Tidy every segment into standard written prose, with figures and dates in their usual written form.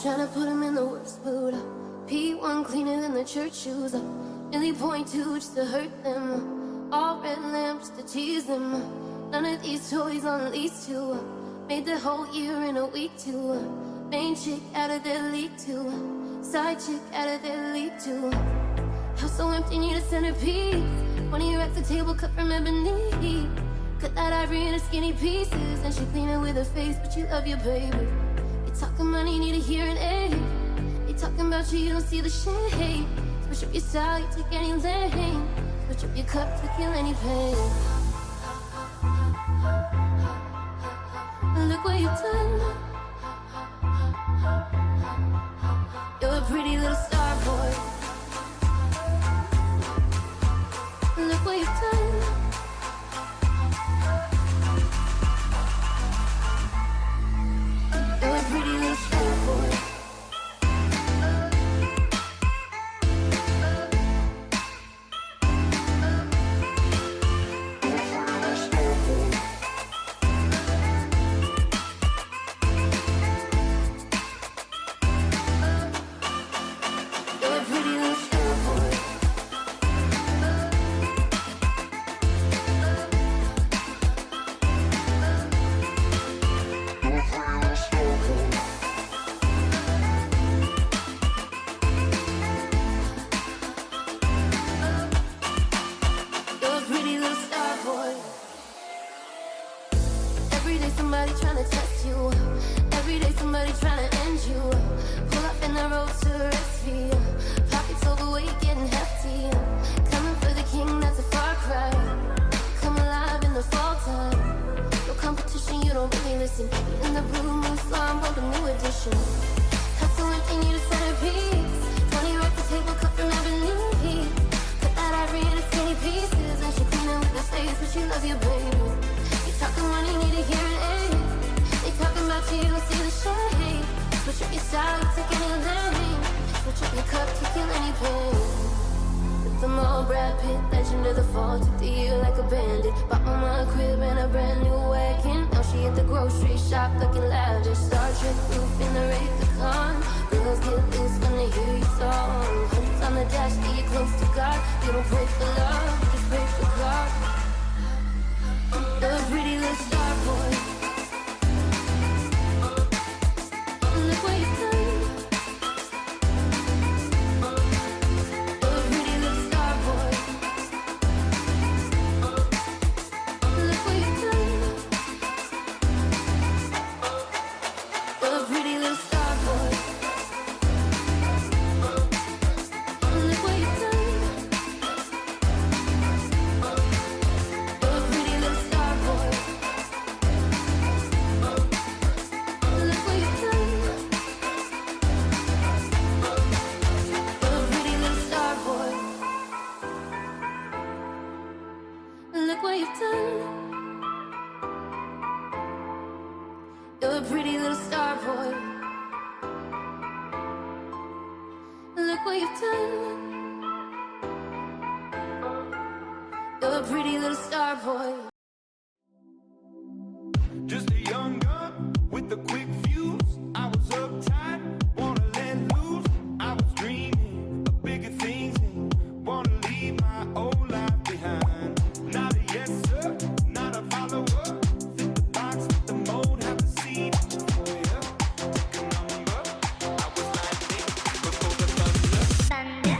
Tryna put him in the worst mood. P1 cleaner than the church shoes. Really point two just to hurt them. All red lamps to tease them. None of these toys on lease to. Made the whole year in a week too. Main chick out of their league too. Side chick out of their league too. House so empty, need a centerpiece. One of your at the table cut from ebony. Cut that ivory into skinny pieces. And she clean it with her face, but you love your baby. You talking money, need a hearing aid. They talking about you, you don't see the shade. Switch up your style, you take any lane. Switch up your cup to kill any pain. Look what you've done. You're a pretty little star boy. Look what you've done. You're a pretty little star boy. Somebody tryna test you. Every day somebody tryna end you. Pull up in the road to rescue. Pockets overweight, getting hefty. Coming for the king, that's a far cry. Come alive in the fall time. No competition, you don't really listen. In the blue moon slime, want a new edition. House so empty, need a centerpiece. 20 at the table, cut from ebony. Put that ivory in skinny pieces. And she clean it with her face, but she loves you, baby. Talking money, need a hearing aid. They talking about you, you see the shade. Switch up your style, you take any lane. Switch up your cup to kill any pain. With them all Brad Pitt, legend of the fall. Took the year like a bandit. Bought mama a crib and a brand new wagon. Now she at the grocery shop looking lavish. Star Trek roof in the Wraith the Con. Girls get loose when they hear your song. Hundreds on the dash, get you close to God. You don't pray for love, you just pray for God. You're a pretty little star boy. Look what you've done. You're a pretty little star boy. Look what you've done. You're a pretty little star boy. Look what you've done. You're a pretty little star boy. Look what you've done. You're a pretty little star boy. Just a young gun with a quick fuse. I was uptight, wanna let loose. I was dreaming of bigger things and wanna leave my old life behind. Not a yes sir, not a follower. Fit the box, fit the mold, have a seat for ya. Take a number. I was lightning before the thunder.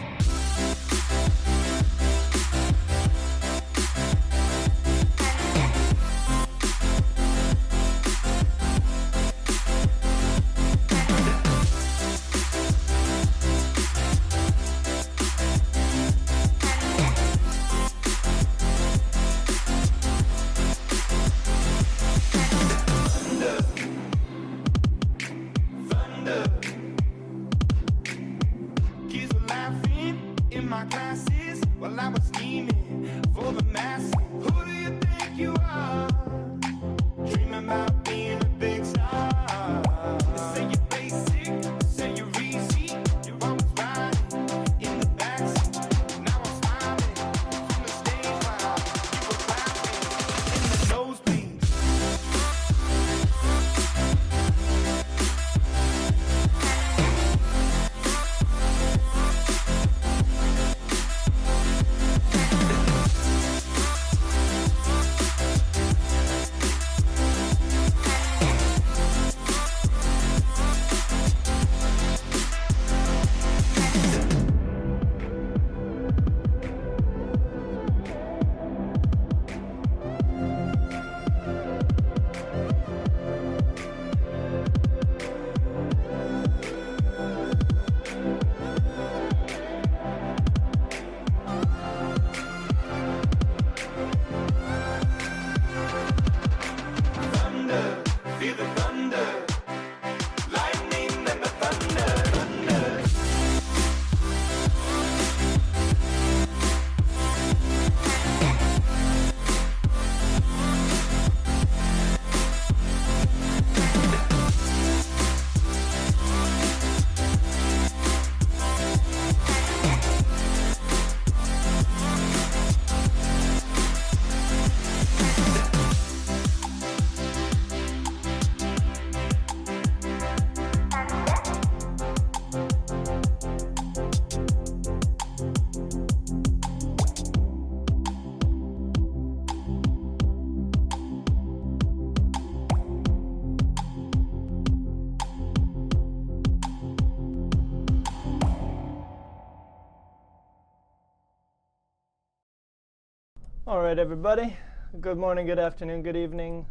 All right, everybody. Good morning, good afternoon, good evening.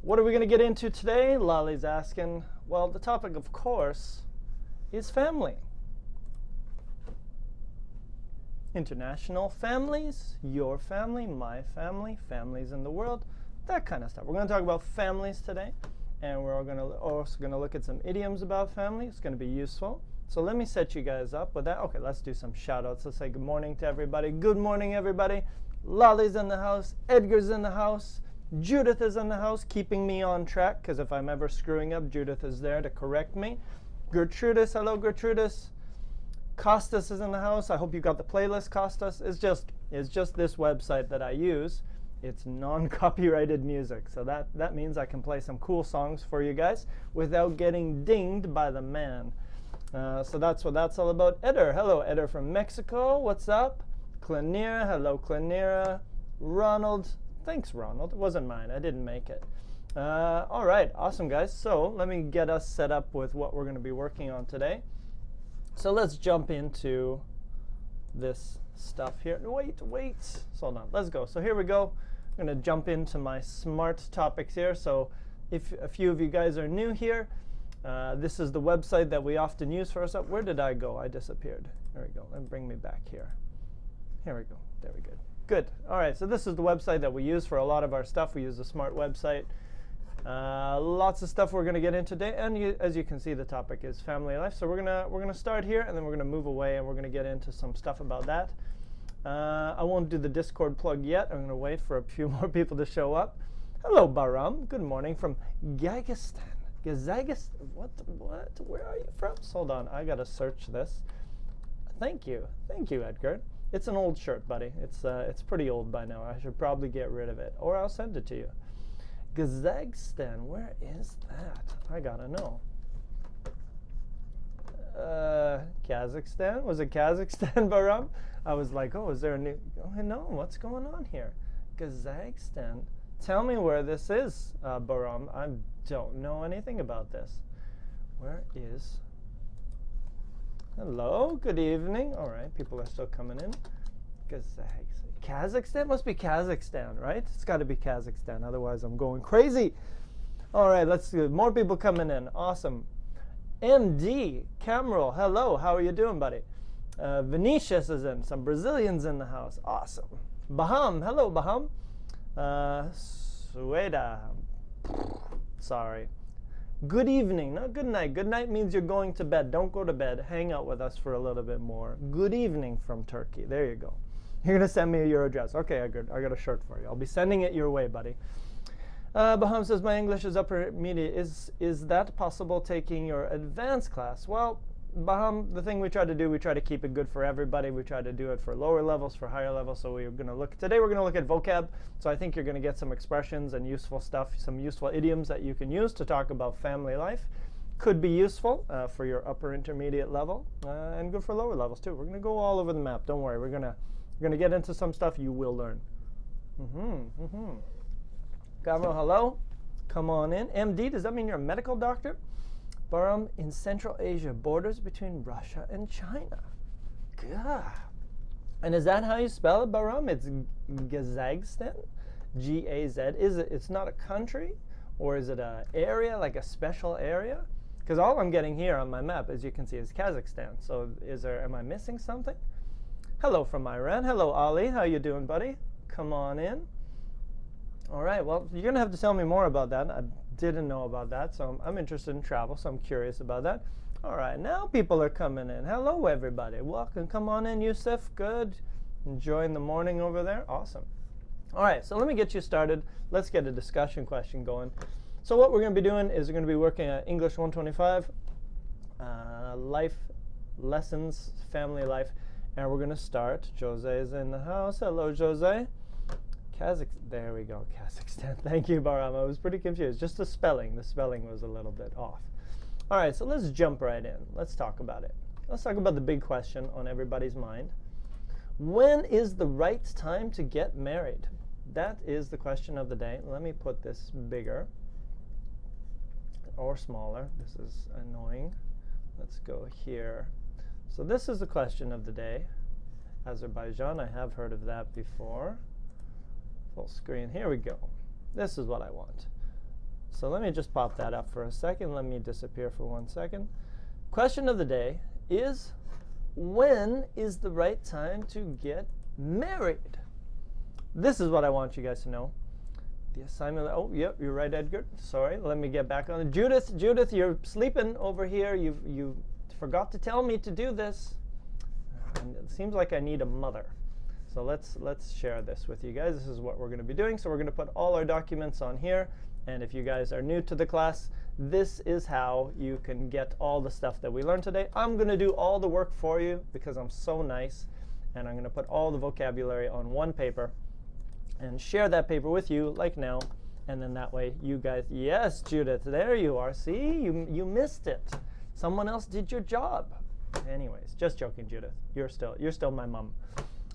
What are we going to get into today? Lolly's asking. Well, the topic, of course, is family. International families, your family, my family, families in the world, that kind of stuff. We're going to talk about families today, and we're also going to look at some idioms about family. It's going to be useful. So let me set you guys up with that. Okay, let's do some shout outs. Let's say good morning to everybody. Good morning, everybody. Lolly's in the house. Edgar's in the house. Judith is in the house, keeping me on track, because if I'm ever screwing up, Judith is there to correct me. Gertrudis, hello, Gertrudis. Costas is in the house. I hope you got the playlist, Costas. It's just this website that I use. It's non-copyrighted music, so that means I can play some cool songs for you guys without getting dinged by the man. So that's what that's all about. Eder, hello, Eder from Mexico. What's up? Clanira, hello, Clanira. Ronald, thanks, Ronald. It wasn't mine. I didn't make it. All right, awesome, guys. So let me get us set up with what we're going to be working on today. So let's jump into this stuff here. Wait. Hold on. Let's go. So here we go. I'm going to jump into my Smrt topics here. So if a few of you guys are new here, this is the website that we often use for us. Where did I go? I disappeared. There we go. Let me bring me back here. Here we go. There we go. Good. All right. So this is the website that we use for a lot of our stuff. We use the Smrt website. Lots of stuff we're going to get into today, and as you can see, the topic is family life. So we're gonna start here, and then we're gonna move away, and we're gonna get into some stuff about that. I won't do the Discord plug yet. I'm gonna wait for a few more people to show up. Hello, Baram. Good morning from Gagistan. What? Where are you from? Hold on. I gotta search this. Thank you, Edgar. It's an old shirt, buddy. It's pretty old by now. I should probably get rid of it, or I'll send it to you. Kazakhstan, where is that? I gotta know. Kazakhstan? Was it Kazakhstan, Baram? I was like, oh, is there a new? Oh, no, what's going on here? Kazakhstan. Tell me where this is, Baram. I don't know anything about this. Where is? Hello, good evening. All right, people are still coming in. Kazakhstan must be Kazakhstan, right? It's got to be Kazakhstan. Otherwise, I'm going crazy. All right, let's do more people coming in. Awesome. MD Cameron, hello. How are you doing, buddy? Vinicius is in. Some Brazilians in the house. Awesome. Baham, hello, Baham. Sueda. Sorry. Good evening, not good night. Good night means you're going to bed. Don't go to bed. Hang out with us for a little bit more. Good evening from Turkey. There you go. You're going to send me your address. Okay, I got a shirt for you. I'll be sending it your way, buddy. Baham says, my English is upper media. Is that possible taking your advanced class? Well, Baham, the thing we try to do, we try to keep it good for everybody. We try to do it for lower levels, for higher levels. So today we're going to look at vocab. So I think you're going to get some expressions and useful stuff, some useful idioms that you can use to talk about family life. Could be useful for your upper intermediate level and good for lower levels too. We're going to go all over the map. Don't worry. We're going to get into some stuff you will learn. Gavro, hello. Come on in. MD, does that mean you're a medical doctor? Baram, in Central Asia, borders between Russia and China. God. And is that how you spell it, Baram? It's Kazakhstan? G-A-Z. It's not a country? Or is it an area, like a special area? Because all I'm getting here on my map, as you can see, is Kazakhstan. So am I missing something? Hello from Iran. Hello, Ali. How you doing, buddy? Come on in. All right. Well, you're going to have to tell me more about that. I didn't know about that, so I'm interested in travel, so I'm curious about that. All right. Now people are coming in. Hello, everybody. Welcome. Come on in, Yusuf. Good. Enjoying the morning over there. Awesome. All right. So let me get you started. Let's get a discussion question going. So what we're going to be doing is we're going to be working at English 125, life lessons, family life. And we're going to start. Jose is in the house. Hello, Jose. There we go, Kazakhstan. Thank you, Baram. I was pretty confused. Just the spelling. The spelling was a little bit off. All right, so let's jump right in. Let's talk about it. Let's talk about the big question on everybody's mind. When is the right time to get married? That is the question of the day. Let me put this bigger or smaller. This is annoying. Let's go here. So this is the question of the day. Azerbaijan, I have heard of that before. Full screen. Here we go. This is what I want. So let me just pop that up for a second. Let me disappear for 1 second. Question of the day is, when is the right time to get married? This is what I want you guys to know. The assignment, oh, yep, you're right, Edgar. Sorry, let me get back on it. Judith, you're sleeping over here. You forgot to tell me to do this. And it seems like I need a mother. So let's share this with you guys. This is what we're going to be doing. So we're going to put all our documents on here. And if you guys are new to the class, this is how you can get all the stuff that we learned today. I'm going to do all the work for you because I'm so nice. And I'm going to put all the vocabulary on one paper and share that paper with you like now. And then that way you guys, yes, Judith, there you are. See, you missed it. Someone else did your job. Anyways, just joking, Judith. You're still my mom.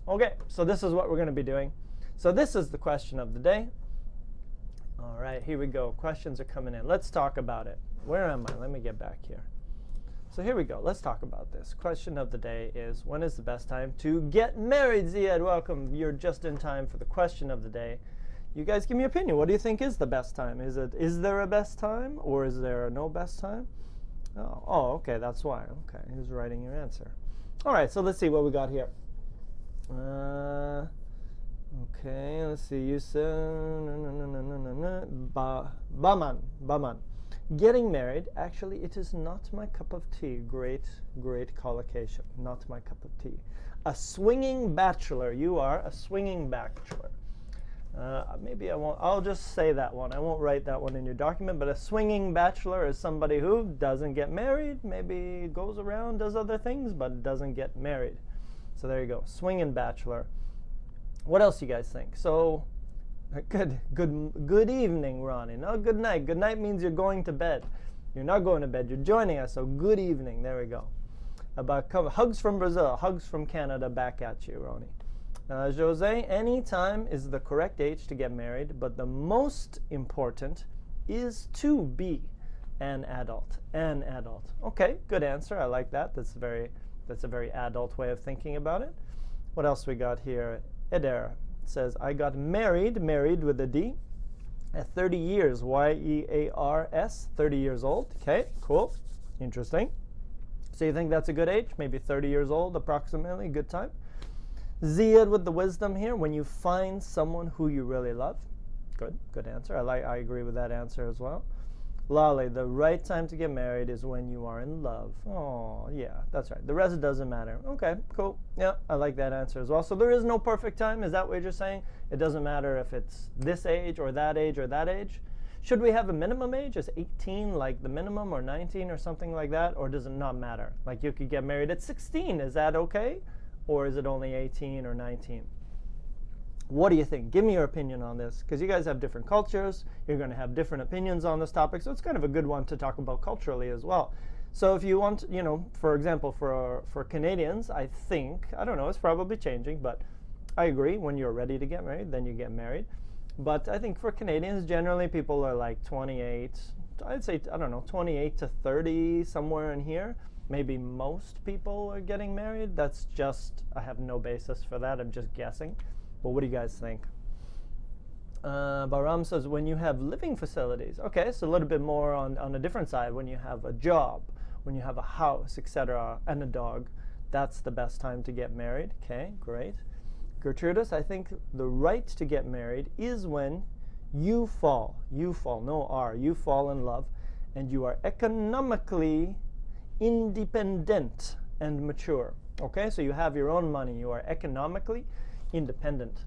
Okay, so this is what we're going to be doing. So this is the question of the day. All right, here we go. Questions are coming in. Let's talk about it. Where am I? Let me get back here. So here we go. Let's talk about this. Question of the day is, when is the best time to get married? Ziad, welcome. You're just in time for the question of the day. You guys give me your opinion. What do you think is the best time? Is there a best time, or is there no best time? Oh, okay, that's why. Okay, who's writing your answer? All right, so let's see what we got here. Okay, let's see. You said Baman. Getting married, actually, it is not my cup of tea. Great collocation. Not my cup of tea. A swinging bachelor. You are a swinging bachelor. Maybe I won't. I'll just say that one. I won't write that one in your document. But a swinging bachelor is somebody who doesn't get married. Maybe goes around, does other things, but doesn't get married. So there you go. Swinging bachelor. What else do you guys think? So, good evening, Ronnie. No, good night. Good night means you're going to bed. You're not going to bed. You're joining us. So good evening. There we go. Hugs from Brazil. Hugs from Canada back at you, Ronnie. Jose, any time is the correct age to get married, but the most important is to be an adult. An adult. Okay, good answer. I like that. That's a very adult way of thinking about it. What else we got here? Eder says, I got married with a D, at 30 years, Y-E-A-R-S, 30 years old. Okay, cool, interesting. So you think that's a good age? Maybe 30 years old, approximately, good time. Ziad with the wisdom here, when you find someone who you really love. Good answer. I agree with that answer as well. Lale, the right time to get married is when you are in love. Oh, yeah, that's right. The rest doesn't matter. Okay, cool. Yeah, I like that answer as well. So there is no perfect time. Is that what you're saying? It doesn't matter if it's this age or that age or that age. Should we have a minimum age? Is 18 like the minimum, or 19 or something like that? Or does it not matter? Like you could get married at 16. Is that okay? Or is it only 18 or 19? What do you think? Give me your opinion on this, because you guys have different cultures. You're going to have different opinions on this topic, so it's kind of a good one to talk about culturally as well. So if you want, for example, for Canadians, I think, I don't know, it's probably changing, but I agree, when you're ready to get married, then you get married. But I think for Canadians, generally people are like 28, I'd say, I don't know, 28 to 30, somewhere in here. Maybe most people are getting married. That's just, I have no basis for that, I'm just guessing. But what do you guys think? Baram says, when you have living facilities. Okay, so a little bit more on a different side. When you have a job, when you have a house, etc., and a dog, that's the best time to get married. Okay, great. Gertrudis, I think the right to get married is when you fall, no R, you fall in love, and you are economically independent and mature. Okay, so you have your own money. You are economically independent.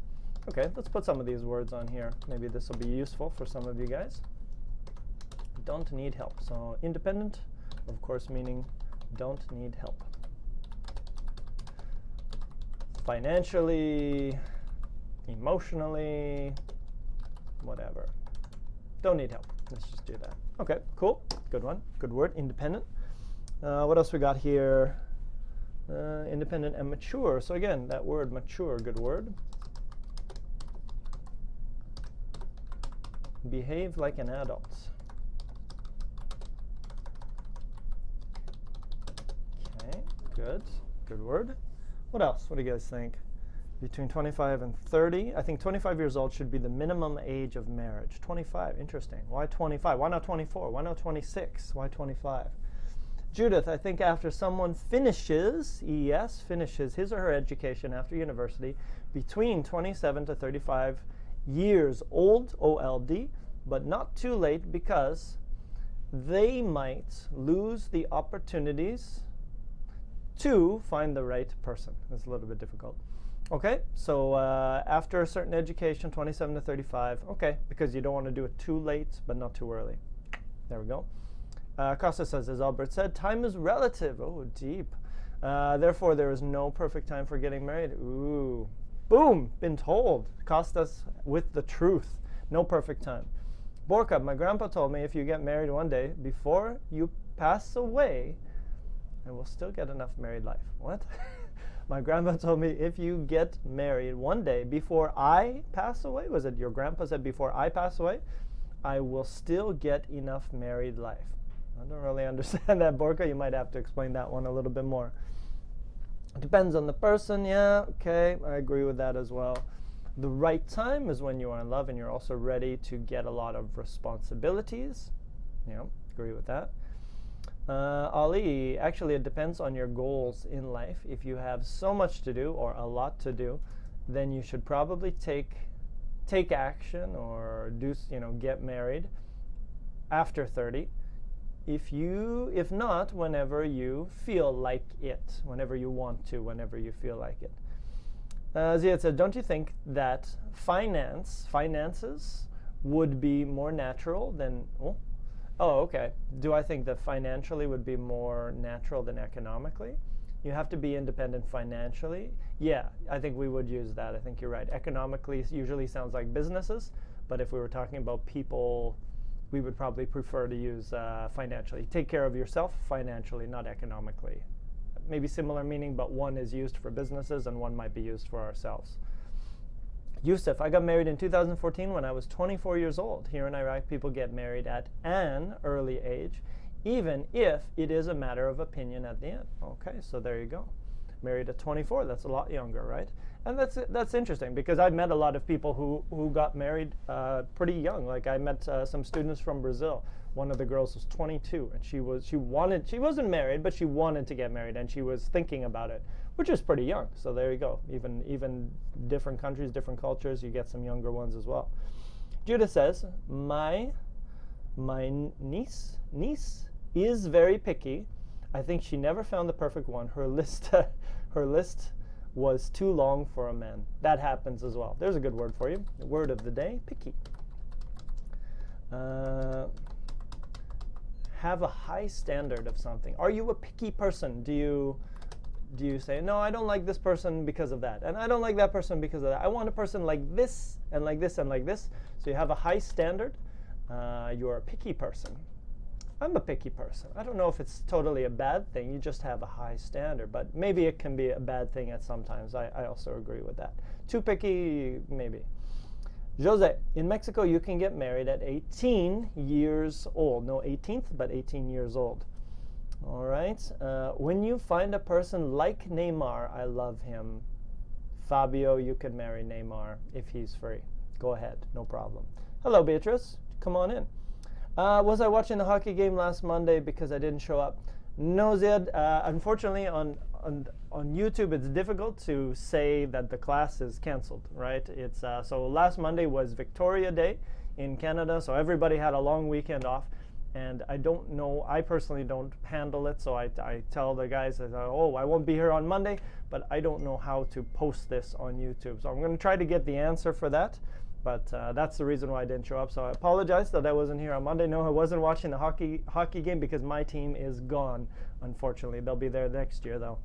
Okay, let's put some of these words on here. Maybe this will be useful for some of you guys. Don't need help. So independent, of course, meaning don't need help. Financially, emotionally, whatever. Don't need help. Let's just do that. Okay, cool. Good one. Good word. Independent. What else we got here? Independent and mature. So again, that word mature, good word. Behave like an adult. Okay, good word. What else? What do you guys think? between 25 and 30. I think 25 years old should be the minimum age of marriage. 25, interesting. Why 25? Why not 24? Why not 26? Why 25? Judith, I think after someone finishes his or her education after university between 27 to 35 years old, OLD, but not too late because they might lose the opportunities to find the right person. It's a little bit difficult. Okay, so after a certain education, 27 to 35, okay, because you don't want to do it too late, but not too early. There we go. Costa says, as Albert said, time is relative. Oh, deep. Therefore, there is no perfect time for getting married. Ooh. Boom! Been told. Costas with the truth. No perfect time. Borka, my grandpa told me if you get married one day before you pass away, and we'll still get enough married life. What? My grandpa told me if you get married one day before I pass away, was it your grandpa said before I pass away, I will still get enough married life. I don't really understand that, Borka. You might have to explain that one a little bit more. Depends on the person. Yeah, okay, I agree with that as well. The right time is when you are in love and you're also ready to get a lot of responsibilities. Yeah, agree with that. Ali, actually it depends on your goals in life. If you have so much to do or a lot to do, then you should probably take action or get married after 30. If not, whenever you feel like it, whenever you want to, whenever you feel like it. Ziad said, don't you think that finances would be more natural than, okay. Do I think that financially would be more natural than economically? You have to be independent financially. Yeah, I think we would use that. I think you're right. Economically usually sounds like businesses, but if we were talking about people, we would probably prefer to use financially. Take care of yourself financially, not economically. Maybe similar meaning, but one is used for businesses and one might be used for ourselves. Yusuf, I got married in 2014 when I was 24 years old. Here in Iraq, people get married at an early age, even if it is a matter of opinion at the end. Okay, so there you go. Married at 24, that's a lot younger, right? And that's interesting because I've met a lot of people who got married pretty young. Like I met some students from Brazil. One of the girls was 22, and she wasn't married, but she wanted to get married, and she was thinking about it, which is pretty young. So there you go. Even different countries, different cultures, you get some younger ones as well. Judah says, my niece is very picky. I think she never found the perfect one. Her list was too long for a man. That happens as well. There's a good word for you. The word of the day, picky. Have a high standard of something. Are you a picky person? Do you say, no, I don't like this person because of that, and I don't like that person because of that. I want a person like this and like this and like this. So you have a high standard. You're a picky person. I'm a picky person. I don't know if it's totally a bad thing. You just have a high standard, but maybe it can be a bad thing at some times. I also agree with that. Too picky, maybe. Jose, in Mexico, you can get married at 18 years old. No 18th, but 18 years old. All right. When you find a person like Neymar, I love him. Fabio, you can marry Neymar if he's free. Go ahead, no problem. Hello, Beatrice. Come on in. Was I watching the hockey game last Monday because I didn't show up? No, Ziad. Unfortunately, on YouTube, it's difficult to say that the class is canceled, right? It's so last Monday was Victoria Day in Canada, so everybody had a long weekend off. And I don't know, I personally don't handle it, so I tell the guys, I won't be here on Monday, but I don't know how to post this on YouTube. So I'm going to try to get the answer for that. But that's the reason why I didn't show up. So I apologize that I wasn't here on Monday. No, I wasn't watching the hockey game because my team is gone, unfortunately. They'll be there next year, though.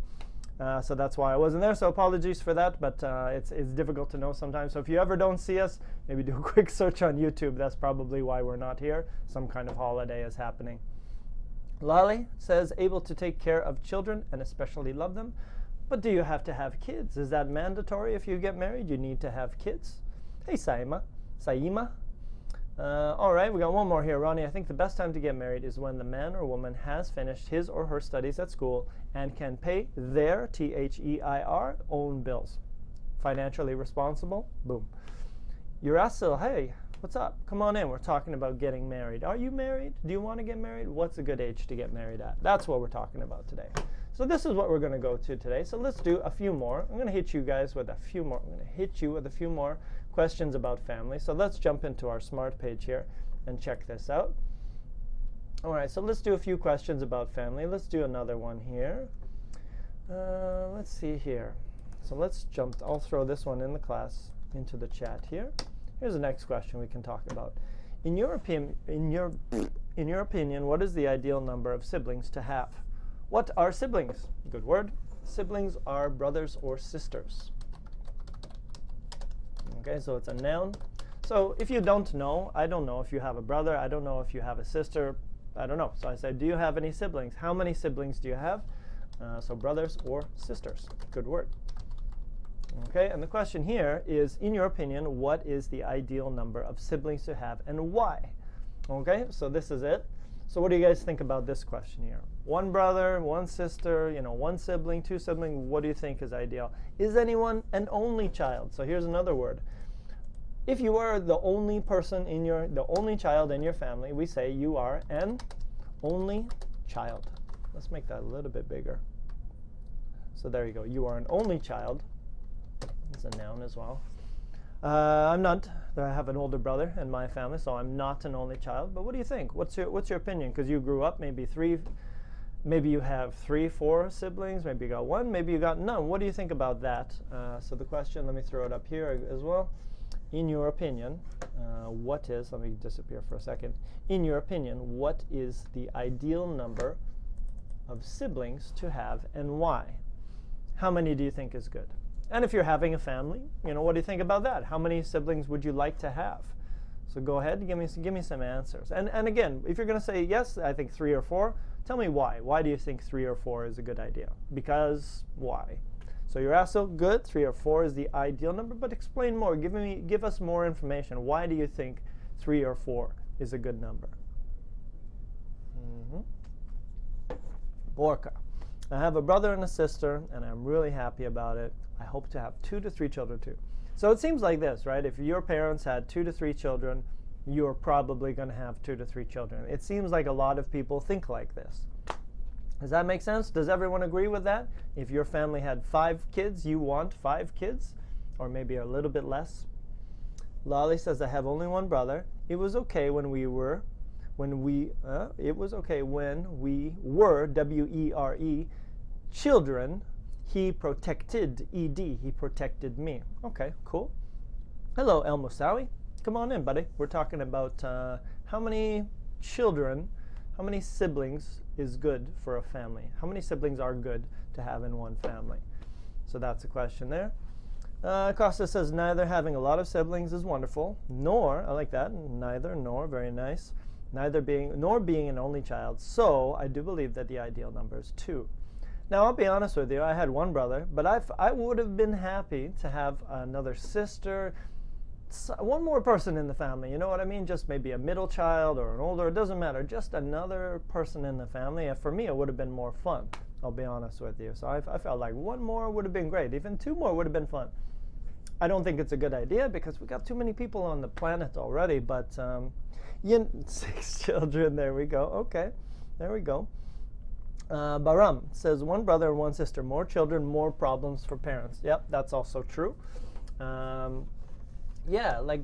So that's why I wasn't there. So apologies for that, but it's difficult to know sometimes. So if you ever don't see us, maybe do a quick search on YouTube. That's probably why we're not here. Some kind of holiday is happening. Lali says, able to take care of children and especially love them. But do you have to have kids? Is that mandatory if you get married? You need to have kids? Hey, Saima. All right, we got one more here. Ronnie, I think the best time to get married is when the man or woman has finished his or her studies at school and can pay their, THEIR, own bills. financially responsible? Boom. Urasil, hey, what's up? Come on in. We're talking about getting married. Are you married? Do you want to get married? What's a good age to get married at? That's what we're talking about today. So this is what we're going to go to today. So let's do a few more. I'm going to hit you guys with a few more. I'm going to hit you with a few more questions about family. So let's jump into our Smrt page here and check this out. All right, so let's do a few questions about family. Let's do another one here. Let's see here. So let's jump. I'll throw this one in the class into the chat here. Here's the next question we can talk about. In your opinion, what is the ideal number of siblings to have? What are siblings? Good word. Siblings are brothers or sisters. Okay, so it's a noun. So if you don't know, I don't know if you have a brother. I don't know if you have a sister. I don't know. So I said, do you have any siblings? How many siblings do you have? So brothers or sisters. Good word. Okay, and the question here is, in your opinion, what is the ideal number of siblings to have and why? Okay, so this is it. So what do you guys think about this question here? One brother, one sister, one sibling, two siblings. What do you think is ideal? Is anyone an only child? So here's another word. If you are the only person the only child in your family, we say you are an only child. Let's make that a little bit bigger. So there you go. You are an only child. It's a noun as well. I'm not. I have an older brother in my family, so I'm not an only child. But what do you think? What's your opinion? Because you grew up, maybe you have 3, 4 siblings. Maybe you got one. Maybe you got none. What do you think about that? So the question, let me throw it up here as well. In your opinion, let me disappear for a second. In your opinion, what is the ideal number of siblings to have and why? How many do you think is good? And if you're having a family, what do you think about that? How many siblings would you like to have? So go ahead, give me some answers. And again, if you're going to say yes, I think 3 or 4, tell me why. Why do you think 3 or 4 is a good idea? Because why? So you're also good. 3 or 4 is the ideal number, but explain more. Give us more information. Why do you think 3 or 4 is a good number? Borka. I have a brother and a sister, and I'm really happy about it. I hope to have 2 to 3 children too. So it seems like this, right? If your parents had 2 to 3 children, you're probably going to have 2 to 3 children. It seems like a lot of people think like this. Does that make sense? Does everyone agree with that? If your family had 5 kids, you want 5 kids, or maybe a little bit less. Lolly says, I have only one brother. It was okay when we were, W-E-R-E, children. He protected, E-D, he protected me. Okay, cool. Hello, El Musawi. Come on in, buddy. We're talking about how many siblings is good for a family. How many siblings are good to have in one family? So that's a question there. Costa says, neither having a lot of siblings is wonderful, nor, I like that, neither, nor, very nice, nor being an only child. So I do believe that the ideal number is 2. Now, I'll be honest with you, I had one brother, but I would have been happy to have another sister, one more person in the family, you know what I mean? Just maybe a middle child or an older, it doesn't matter, just another person in the family. And for me, it would have been more fun, I'll be honest with you. So I felt like one more would have been great. Even 2 more would have been fun. I don't think it's a good idea because we got too many people on the planet already, but 6 children, there we go. Okay, there we go. Baram says, 1 brother and 1 sister, more children, more problems for parents. Yep, that's also true. Yeah, like,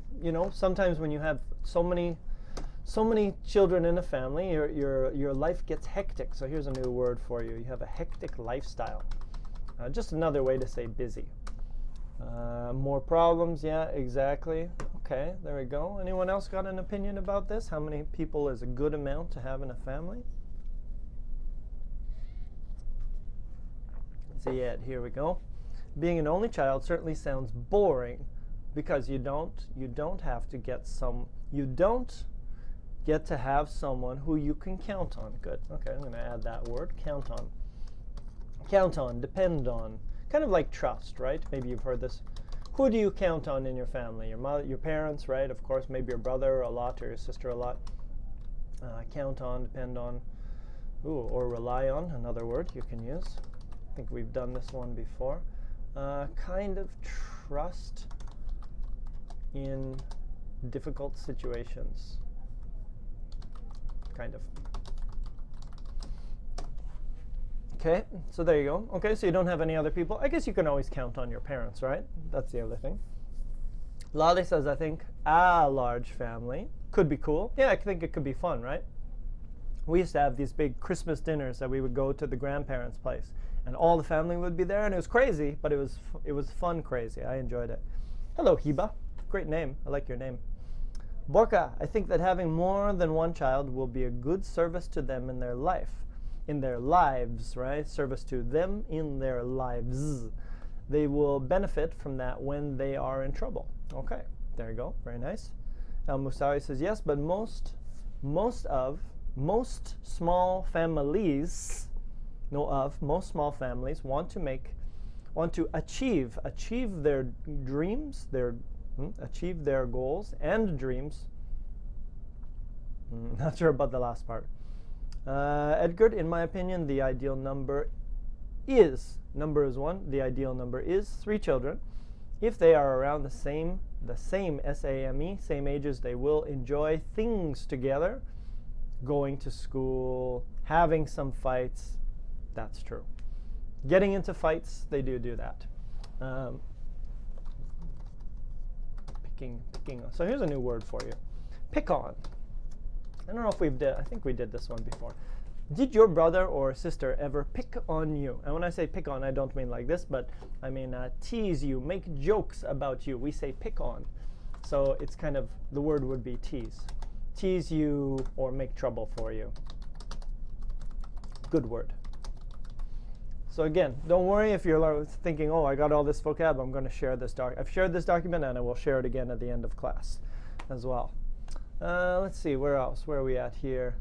sometimes when you have so many children in a family, your life gets hectic. So here's a new word for you. You have a hectic lifestyle. Just another way to say busy. More problems, yeah, exactly. Okay, there we go. Anyone else got an opinion about this? How many people is a good amount to have in a family? Yeah, here we go. Being an only child certainly sounds boring because you don't get to have someone who you can count on. Good. Okay, I'm going to add that word, count on. Count on, depend on. Kind of like trust, right? Maybe you've heard this. Who do you count on in your family? Your mother, your parents, right? Of course, maybe your brother a lot or your sister a lot. Count on, depend on, or rely on, another word you can use. I think we've done this one before. Kind of trust in difficult situations. Kind of. Okay, so there you go. Okay, so you don't have any other people. I guess you can always count on your parents, right? That's the other thing. Lali says, I think a large family could be cool. Yeah, I think it could be fun, right? We used to have these big Christmas dinners that we would go to the grandparents' place, and all the family would be there, and it was crazy, but it was fun crazy. I enjoyed it. Hello, Hiba. Great name. I like your name. Borka, I think that having more than one child will be a good service to them in their lives, right? Service to them in their lives. They will benefit from that when they are in trouble. Okay, there you go. Very nice. Musawi says yes, but most small families want to achieve their dreams, achieve their goals and dreams. Not sure about the last part. Edgar, in my opinion, the ideal number is 1. The ideal number is 3 children. If they are around the same SAME, same ages, they will enjoy things together, going to school, having some fights. That's true. Getting into fights, they do that. Picking. So here's a new word for you. Pick on. I don't know if I think we did this one before. Did your brother or sister ever pick on you? And when I say pick on, I don't mean like this, but I mean tease you, make jokes about you. We say pick on. So it's kind of, the word would be tease. Tease you or make trouble for you. Good word. So again, don't worry if you're thinking, oh, I got all this vocab, I'm going to share this I've shared this document, and I will share it again at the end of class as well. Let's see, where else? Where are we at here?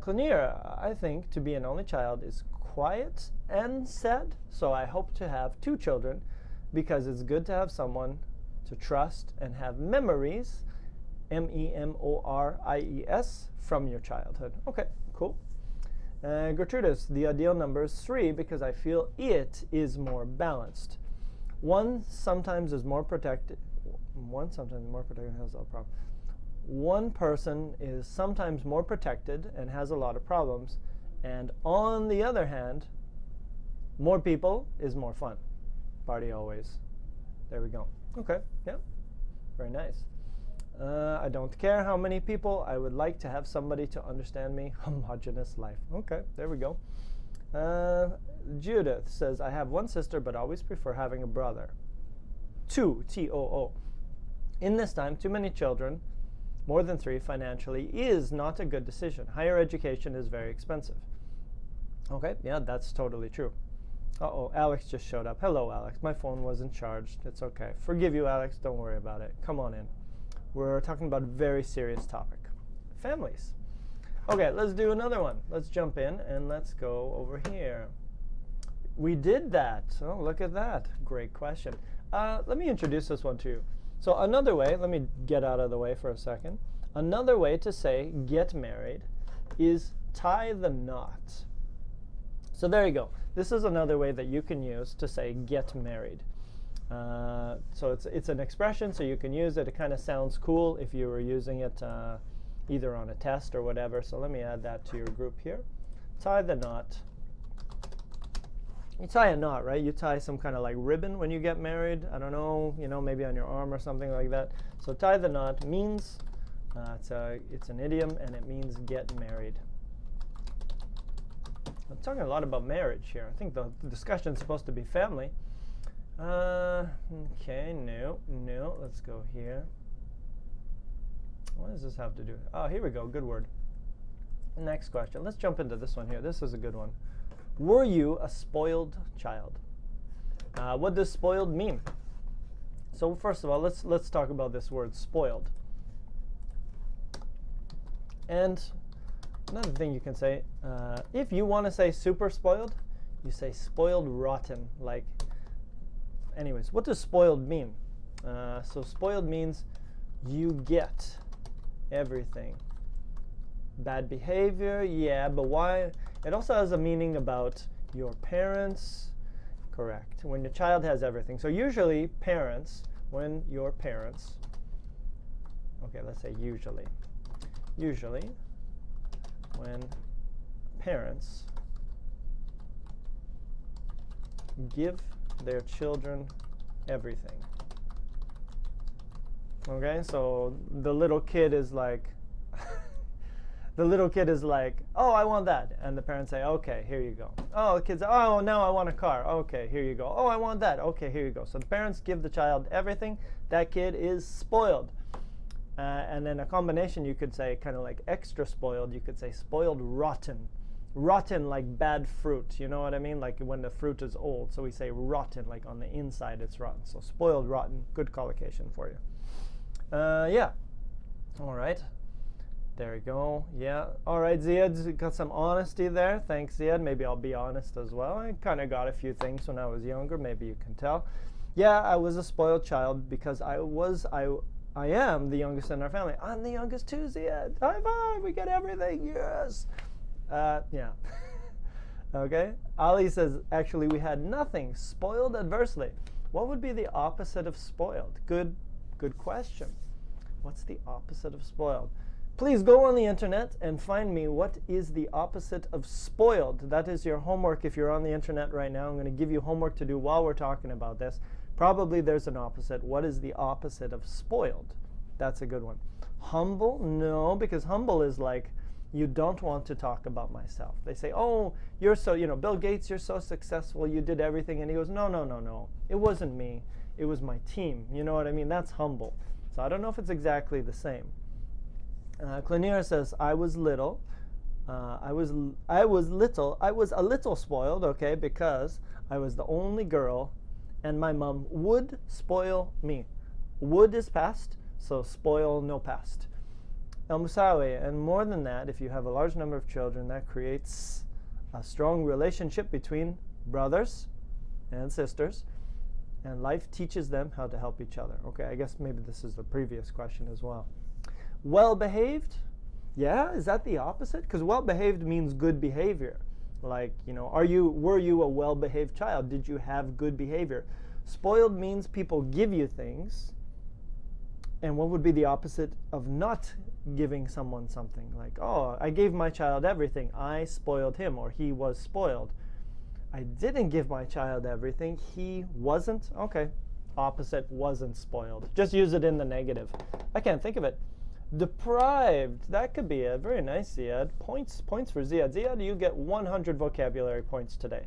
Claudia, I think to be an only child is quiet and sad, so I hope to have 2 children because it's good to have someone to trust and have memories, memories, from your childhood. Okay, cool. Gertrudis, the ideal number is 3 because I feel it is more balanced. One sometimes is more protected. Has a problem. One person is sometimes more protected and has a lot of problems, and on the other hand, more people is more fun. Party always. There we go. Okay, yeah, very nice. I don't care how many people. I would like to have somebody to understand me. Homogeneous life. Okay, there we go. Judith says, I have 1 sister, but always prefer having a brother. 2, T-O-O. In this time, too many children, more than 3 financially, is not a good decision. Higher education is very expensive. Okay, yeah, that's totally true. Uh-oh, Alex just showed up. Hello, Alex. My phone wasn't charged. It's okay. Forgive you, Alex. Don't worry about it. Come on in. We're talking about a very serious topic. Families. Okay, let's do another one. Let's jump in and let's go over here. We did that. Oh, look at that. Great question. Let me introduce this one to you. So another way, let me get out of the way for a second. Another way to say get married is tie the knot. So there you go. This is another way that you can use to say get married. So it's an expression, so you can use it. It kind of sounds cool if you were using it either on a test or whatever. So let me add that to your group here. Tie the knot. You tie a knot, right? You tie some kind of like ribbon when you get married. I don't know, maybe on your arm or something like that. So tie the knot means, it's an idiom, and it means get married. I'm talking a lot about marriage here. I think the discussion is supposed to be family. Okay, no, let's go here. What does this have to do? Oh, here we go, good word. Next question. Let's jump into this one here. This is a good one. Were you a spoiled child? What does spoiled mean? So first of all, let's talk about this word spoiled. And another thing you can say, if you want to say super spoiled, you say spoiled rotten. Like, anyways, what does spoiled mean? So spoiled means you get everything. Bad behavior, yeah, but why? It also has a meaning about your parents Correct. When your child has everything. So usually parents, when your parents, okay, let's say usually when parents give their children everything. Okay, so the little kid is like, oh, I want that. And the parents say, okay, here you go. Oh, the kids, oh, now I want a car. Okay, here you go. Oh, I want that. Okay, here you go. So the parents give the child everything. That kid is spoiled. And then a combination, you could say kind of like extra spoiled. You could say spoiled rotten. Rotten like bad fruit. You know what I mean? Like when the fruit is old. So we say rotten, like on the inside it's rotten. So spoiled rotten. Good collocation for you. Yeah. All right. There we go. Yeah. All right, Ziad, got some honesty there. Thanks, Ziad. Maybe I'll be honest as well. I kind of got a few things when I was younger. Maybe you can tell. Yeah, I was a spoiled child because I am the youngest in our family. I'm the youngest too, Ziad. High five. We get everything. Yes. Yeah. Okay. Ali says, actually, we had nothing. Spoiled adversely. What would be the opposite of spoiled? Good question. What's the opposite of spoiled? Please go on the internet and find me what is the opposite of spoiled. That is your homework if you're on the internet right now. I'm going to give you homework to do while we're talking about this. Probably there's an opposite. What is the opposite of spoiled? That's a good one. Humble? No, because humble is like, you don't want to talk about myself. They say, oh, you're so, Bill Gates, you're so successful, you did everything. And he goes, no. It wasn't me. It was my team. You know what I mean? That's humble. So I don't know if it's exactly the same. Clanira says, I was little. I was a little spoiled, okay, because I was the only girl and my mom would spoil me. Would is past, so spoil, no past. El Musawi, and more than that, if you have a large number of children, that creates a strong relationship between brothers and sisters, and life teaches them how to help each other. Okay, I guess maybe this is the previous question as well. Well-behaved? Yeah, is that the opposite? Because well-behaved means good behavior. Like, were you a well-behaved child? Did you have good behavior? Spoiled means people give you things. And what would be the opposite of not giving someone something? Like, oh, I gave my child everything. I spoiled him, or he was spoiled. I didn't give my child everything. He wasn't. Okay, opposite, wasn't spoiled. Just use it in the negative. I can't think of it. Deprived, that could be it. Very nice, Ziad. Points for Ziad. Ziad, you get 100 vocabulary points today.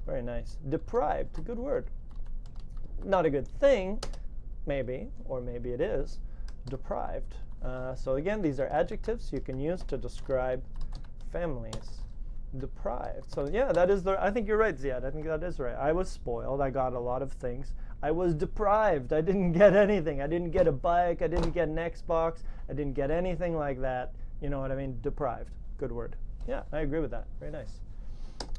Very nice. Deprived, good word. Not a good thing, maybe, or maybe it is. Deprived. So again, these are adjectives you can use to describe families. Deprived. So yeah, I think you're right, Ziad. I think that is right. I was spoiled. I got a lot of things. I was deprived. I didn't get anything. I didn't get a bike. I didn't get an Xbox. I didn't get anything like that. You know what I mean? Deprived. Good word. Yeah, I agree with that. Very nice.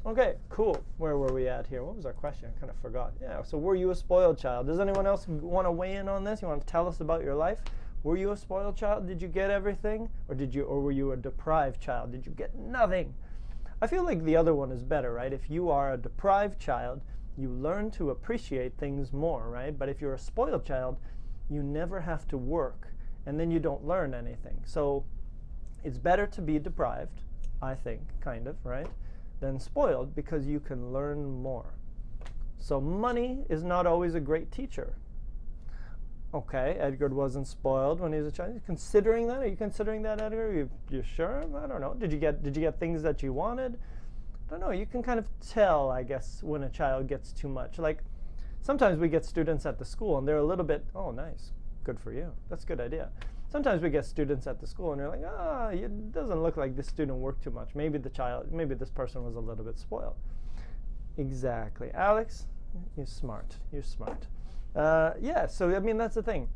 Okay, cool. Where were we at here? What was our question? I kind of forgot. Yeah, so were you a spoiled child? Does anyone else want to weigh in on this? You want to tell us about your life? Were you a spoiled child? Did you get everything? Or were you a deprived child? Did you get nothing? I feel like the other one is better, right? If you are a deprived child, you learn to appreciate things more, right? But if you're a spoiled child, you never have to work, and then you don't learn anything. So it's better to be deprived, I think, kind of, right, than spoiled, because you can learn more. So money is not always a great teacher. Okay, Edgar wasn't spoiled when he was a child. Are you considering that? Are you considering that, Edgar? You sure? I don't know. Did you get things that you wanted? I don't know. You can kind of tell, I guess, when a child gets too much. Like, sometimes we get students at the school and they're a little bit, oh, nice, good for you. That's a good idea. Sometimes we get students at the school and they're like, it doesn't look like this student worked too much. Maybe this person was a little bit spoiled. Exactly. Alex, you're smart. You're smart. Yeah, so I mean, that's the thing.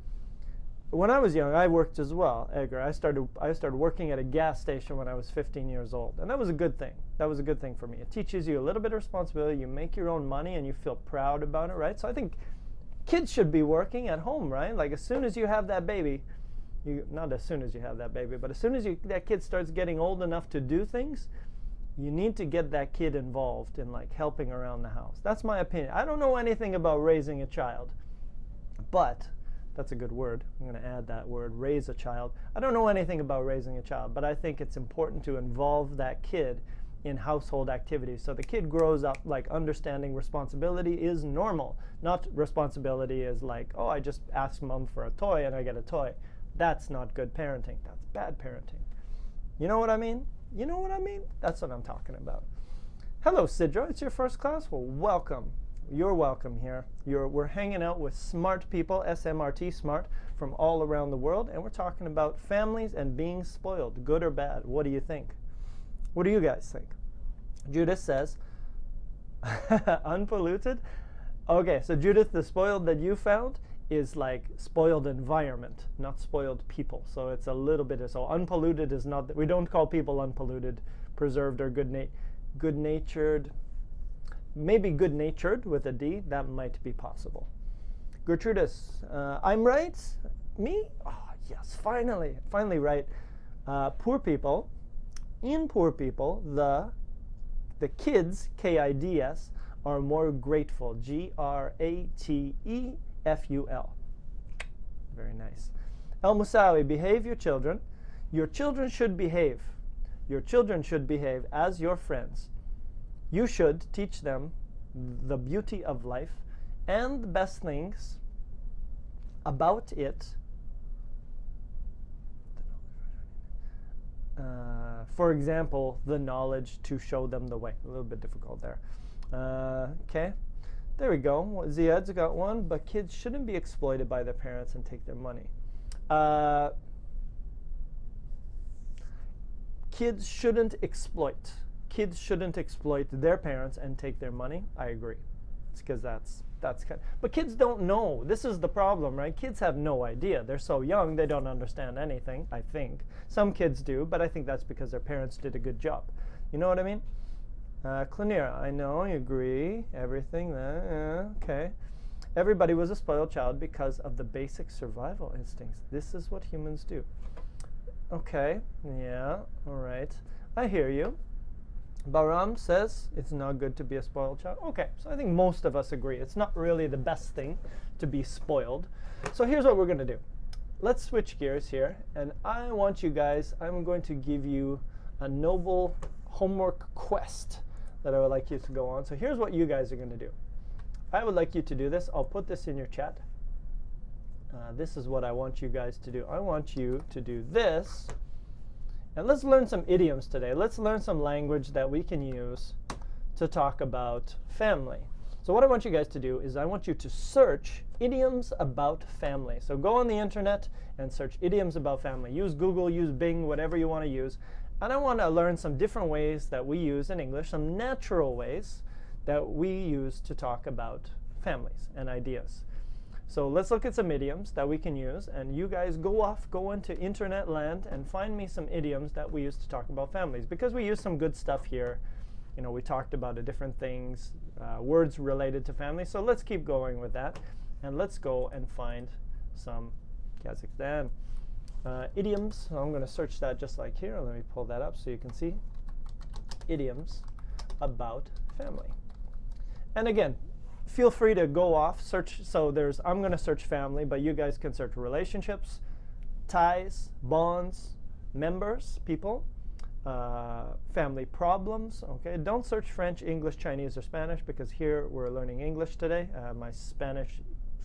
When I was young, I worked as well, Edgar. I started working at a gas station when I was 15 years old, and that was a good thing. That was a good thing for me. It teaches you a little bit of responsibility. You make your own money, and you feel proud about it, right? So I think kids should be working at home, right? Like as soon as you have that baby, not as soon as you have that baby, but as soon as that kid starts getting old enough to do things, you need to get that kid involved in like helping around the house. That's my opinion. I don't know anything about raising a child, but that's a good word. I'm going to add that word, raise a child. I don't know anything about raising a child, but I think it's important to involve that kid in household activities so the kid grows up like understanding responsibility is normal. Not responsibility is like, oh, I just asked mom for a toy and I get a toy. That's not good parenting. That's bad parenting. You know what I mean? You know what I mean? That's what I'm talking about. Hello, Sidra. It's your first class? Well, welcome. You're welcome here. We're hanging out with smart people, SMRT, smart, from all around the world, and we're talking about families and being spoiled, good or bad. What do you think? What do you guys think? Judith says, unpolluted? Okay, so Judith, the spoiled that you found is like spoiled environment, not spoiled people. So it's a little bit of, so unpolluted is not, we don't call people unpolluted, preserved, or good-natured. Maybe good-natured with a D, that might be possible. Gertrudis, I'm right? Me? Oh, yes, finally right. Poor people, in poor people, the kids, K-I-D-S, are more grateful, G-R-A-T-E F-U-L. Very nice. El Musawi, behave your children. Your children should behave. Your children should behave as your friends. You should teach them the beauty of life and the best things about it. For example, the knowledge to show them the way. A little bit difficult there. Okay. There we go. Ziad's got one, but kids shouldn't be exploited by their parents and take their money. Kids shouldn't exploit. Kids shouldn't exploit their parents and take their money. I agree. It's because that's kind of, but kids don't know. This is the problem, right? Kids have no idea. They're so young, they don't understand anything, I think. Some kids do, but I think that's because their parents did a good job. You know what I mean? Clinera, I know, I agree, everything there, yeah, okay. Everybody was a spoiled child because of the basic survival instincts. This is what humans do. Okay, yeah, all right. I hear you. Baram says it's not good to be a spoiled child. Okay, so I think most of us agree. It's not really the best thing to be spoiled. So here's what we're going to do. Let's switch gears here, and I want you guys, I'm going to give you a noble homework quest that I would like you to go on. So here's what you guys are going to do. I would like you to do this. I'll put this in your chat. This is what I want you guys to do. I want you to do this. And let's learn some idioms today. Let's learn some language that we can use to talk about family. So what I want you guys to do is I want you to search idioms about family. So go on the internet and search idioms about family. Use Google, use Bing, whatever you want to use. And I want to learn some different ways that we use in English, some natural ways that we use to talk about families and ideas. So let's look at some idioms that we can use, and you guys go into internet land and find me some idioms that we use to talk about families, because we use some good stuff here. You know, we talked about the different things, words related to family. So let's keep going with that, and let's go and find some Kazakhstan. Idioms, so I'm going to search that just like here. Let me pull that up so you can see. Idioms about family. And again, feel free to go off, search. So I'm going to search family, but you guys can search relationships, ties, bonds, members, people, family problems. Okay, don't search French, English, Chinese, or Spanish, because here we're learning English today. My Spanish,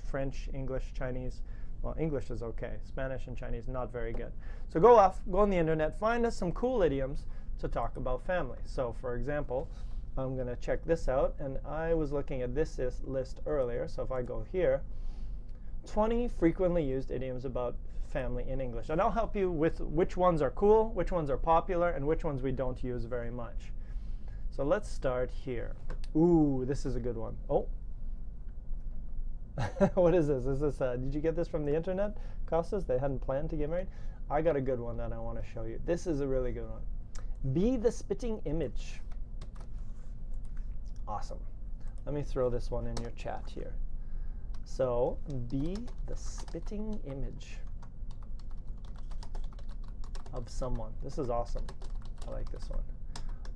French, English, Chinese, well, English is okay. Spanish and Chinese, not very good. So go off, go on the internet, find us some cool idioms to talk about family. So for example, I'm going to check this out, and I was looking at this list earlier. So if I go here, 20 frequently used idioms about family in English. And I'll help you with which ones are cool, which ones are popular, and which ones we don't use very much. So let's start here. Ooh, this is a good one. Oh. What is this? Is this did you get this from the internet, Costas? They hadn't planned to get married? I got a good one that I want to show you. This is a really good one. Be the spitting image. Awesome. Let me throw this one in your chat here. So, be the spitting image of someone. This is awesome. I like this one.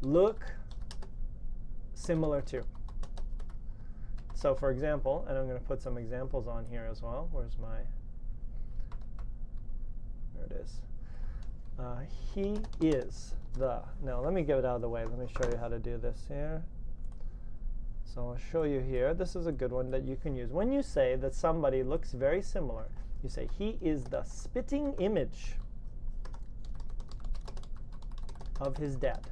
look similar to. So for example, and I'm going to put some examples on here as well. Where's my, there it is. He is the, now let me get it out of the way. Let me show you how to do this here. So I'll show you here. This is a good one that you can use. When you say that somebody looks very similar, you say, he is the spitting image of his dad.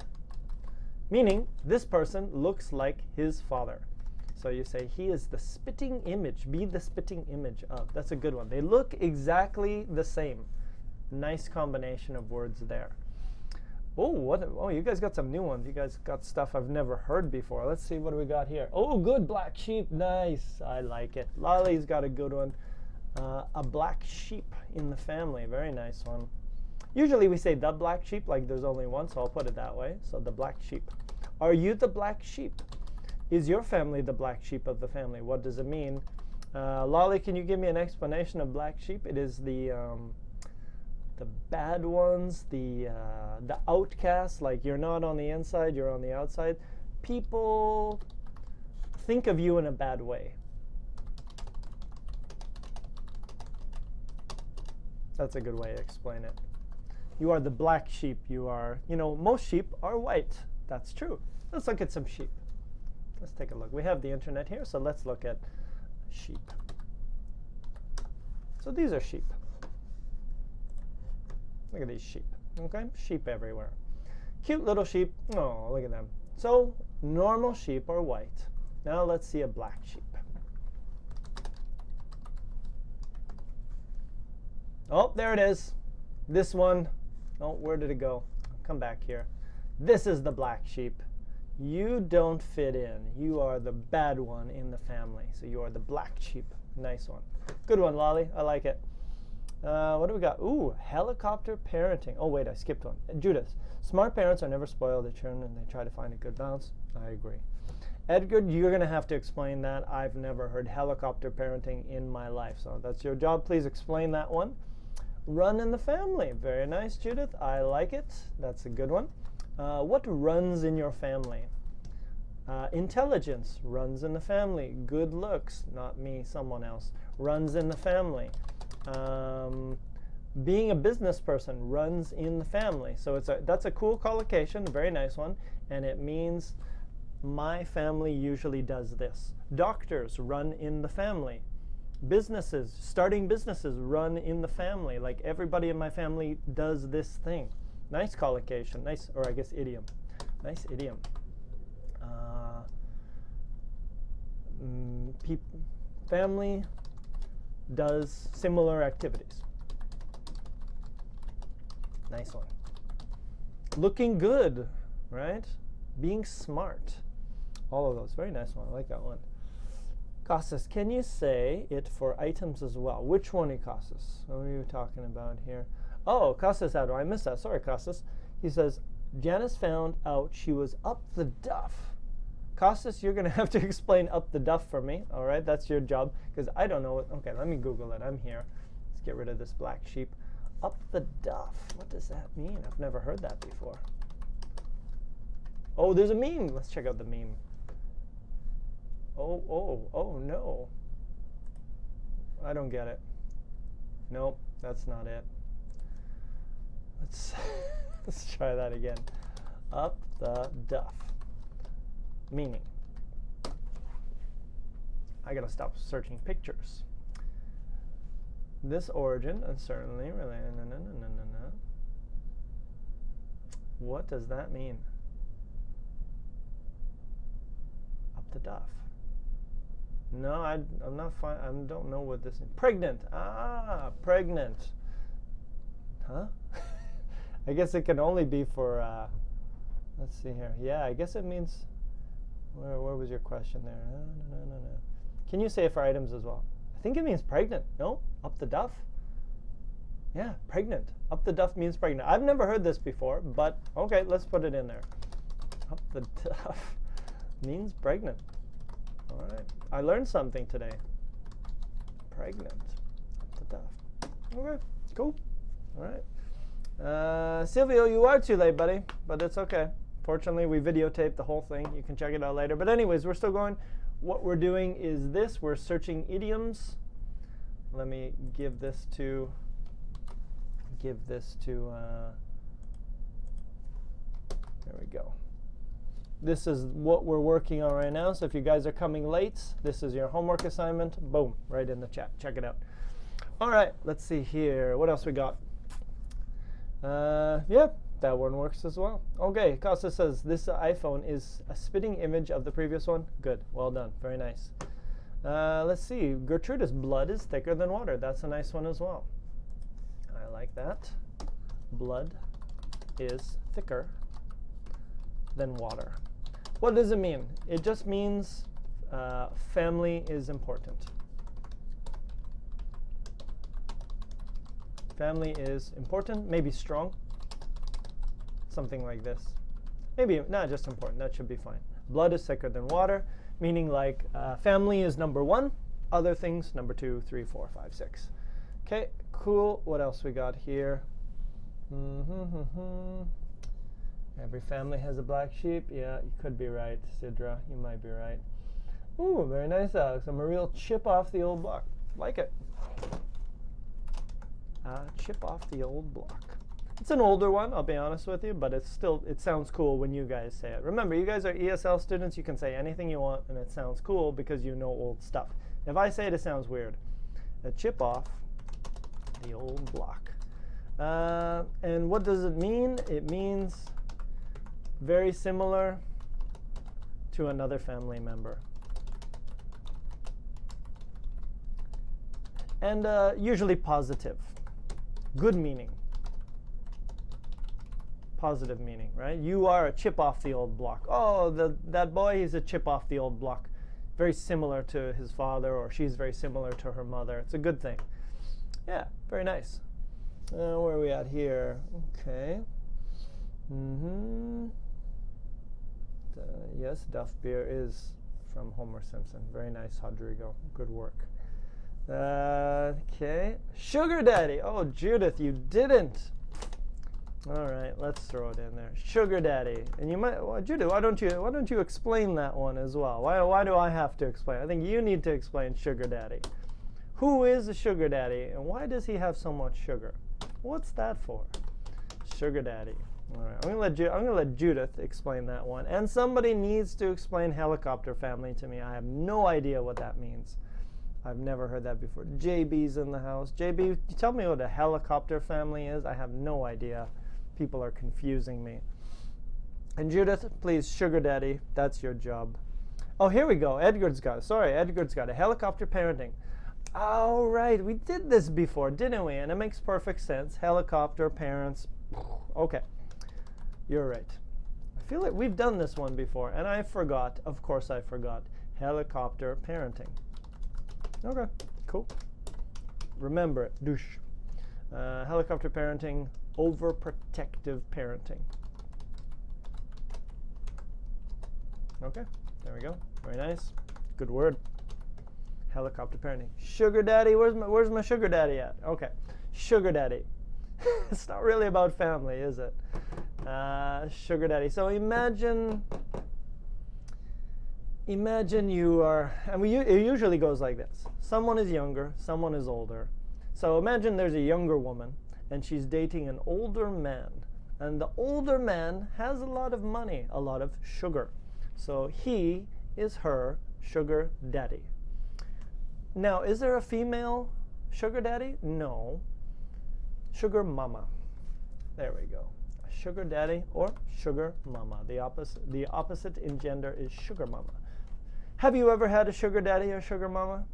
Meaning, this person looks like his father. So you say, he is the spitting image, be the spitting image of. That's a good one. They look exactly the same. Nice combination of words there. Oh, you guys got some new ones. You guys got stuff I've never heard before. Let's see, what do we got here? Oh, good, black sheep. Nice. I like it. Lolly's got a good one. A black sheep in the family. Very nice one. Usually we say the black sheep, like there's only one, so I'll put it that way. So the black sheep. Are you the black sheep? Is your family the black sheep of the family? What does it mean? Lolly, can you give me an explanation of black sheep? It is the bad ones, the outcasts, like you're not on the inside, you're on the outside. People think of you in a bad way. That's a good way to explain it. You are the black sheep. You are, most sheep are white. That's true. Let's look at some sheep. Let's take a look. We have the internet here, so let's look at sheep. So these are sheep. Look at these sheep. Okay, sheep everywhere. Cute little sheep. Oh, look at them. So normal sheep are white. Now let's see a black sheep. Oh, there it is. This one. Oh, where did it go? Come back here. This is the black sheep. You don't fit in. You are the bad one in the family. So you are the black sheep. Nice one. Good one, Lolly. I like it. What do we got? Ooh, helicopter parenting. Oh, wait, I skipped one. Judith. Smart parents are never spoiled their children and they try to find a good balance. I agree. Edgar, you're going to have to explain that. I've never heard helicopter parenting in my life. So that's your job. Please explain that one. Run in the family. Very nice, Judith. I like it. That's a good one. What runs in your family? Intelligence runs in the family. Good looks, not me, someone else, runs in the family. Being a business person runs in the family. So that's a cool collocation, a very nice one, and it means my family usually does this. Doctors run in the family. Businesses, starting businesses run in the family. Like everybody in my family does this thing. Nice collocation, nice, or I guess idiom. Nice idiom. Family does similar activities. Nice one. Looking good, right? Being smart. All of those. Very nice one. I like that one. Costas, can you say it for items as well? Which one, Costas? What are you talking about here? Oh, Costas, how do I miss that? Sorry, Costas. He says, Janice found out she was up the duff. Costas, you're going to have to explain up the duff for me. All right, that's your job, because I don't know what. Okay, let me Google it. I'm here. Let's get rid of this black sheep. Up the duff. What does that mean? I've never heard that before. Oh, there's a meme. Let's check out the meme. Oh, no. I don't get it. Nope, that's not it. Let's try that again. Up the duff. Meaning. I gotta stop searching pictures. This origin, and certainly, what does that mean? Up the duff. No, I'm not fine. I don't know what this is. Pregnant. Ah, pregnant. Huh? I guess it can only be for, let's see here. Yeah, I guess it means, where was your question there? No. Can you say it for items as well? I think it means pregnant. No? Up the duff? Yeah, pregnant. Up the duff means pregnant. I've never heard this before, but okay, let's put it in there. Up the duff means pregnant. All right. I learned something today. Pregnant. Up the duff. Okay, cool. All right. Silvio, you are too late, buddy, but it's okay. Fortunately, we videotaped the whole thing. You can check it out later. But anyways, we're still going. What we're doing is this. We're searching idioms. Let me give this to there we go. This is what we're working on right now. So if you guys are coming late, this is your homework assignment. Boom, right in the chat. Check it out. All right, let's see here. What else we got? Yeah, that one works as well. Okay, Costa says this iPhone is a spitting image of the previous one. Good, well done, very nice. Let's see, Gertrude's blood is thicker than water. That's a nice one as well. I like that. Blood is thicker than water. What does it mean? It just means family is important. Family is important, maybe strong. Something like this. Maybe not just important, that should be fine. Blood is thicker than water, meaning like family is number 1, other things number 2, 3, 4, 5, 6. Okay, cool. What else we got here? Every family has a black sheep. Yeah, you could be right, Sidra. You might be right. Ooh, very nice, Alex. I'm a real chip off the old block. Like it. Chip off the old block. It's an older one, I'll be honest with you, but it sounds cool when you guys say it. Remember, you guys are ESL students. You can say anything you want, and it sounds cool because you know old stuff. If I say it, it sounds weird. A chip off the old block. And what does it mean? It means very similar to another family member. And usually positive. Good meaning. Positive meaning, right? You are a chip off the old block. Oh, that boy, he's a chip off the old block. Very similar to his father, or she's very similar to her mother. It's a good thing. Yeah, very nice. Where are we at here? Okay. Yes, Duff Beer is from Homer Simpson. Very nice, Rodrigo. Good work. Okay. Sugar Daddy. Oh, Judith, you didn't. All right, let's throw it in there. Sugar Daddy. And you might, well, Judith, why don't you explain that one as well? Why do I have to explain? I think you need to explain Sugar Daddy. Who is a sugar daddy, and why does he have so much sugar? What's that for? Sugar Daddy. All right, I'm gonna let Judith explain that one. And somebody needs to explain helicopter family to me. I have no idea what that means. I've never heard that before. JB's in the house. JB, tell me what a helicopter family is. I have no idea. People are confusing me. And Judith, please, Sugar Daddy, that's your job. Oh, here we go. Edgar's got a helicopter parenting. All right, we did this before, didn't we? And it makes perfect sense. Helicopter, parents. Okay, you're right. I feel like we've done this one before, and I forgot. Of course I forgot. Helicopter parenting. Okay, cool. Remember it. Douche. Helicopter parenting, overprotective parenting. Okay, there we go. Very nice. Good word. Helicopter parenting. Sugar Daddy, where's my sugar daddy at? Okay, Sugar Daddy. It's not really about family, is it? Sugar Daddy. So imagine you are, and it usually goes like this. Someone is younger, someone is older. So imagine there's a younger woman, and she's dating an older man. And the older man has a lot of money, a lot of sugar. So he is her sugar daddy. Now, is there a female sugar daddy? No. Sugar mama. There we go. Sugar daddy or sugar mama. The opposite in gender is sugar mama. Have you ever had a sugar daddy or sugar mama?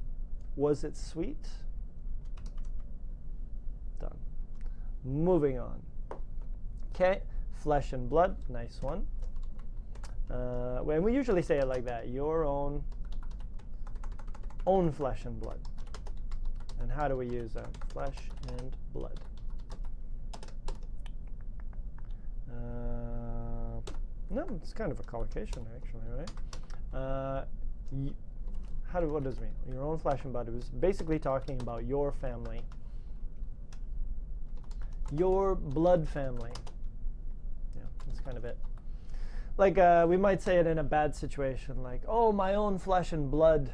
Was it sweet? Done. Moving on. Okay, flesh and blood. Nice one. When we usually say it like that, your own flesh and blood. And how do we use that? Flesh and blood. No, it's kind of a collocation actually, right? What does it mean? Your own flesh and blood. It was basically talking about your family. Your blood family. Yeah, that's kind of it. Like we might say it in a bad situation, like, oh, my own flesh and blood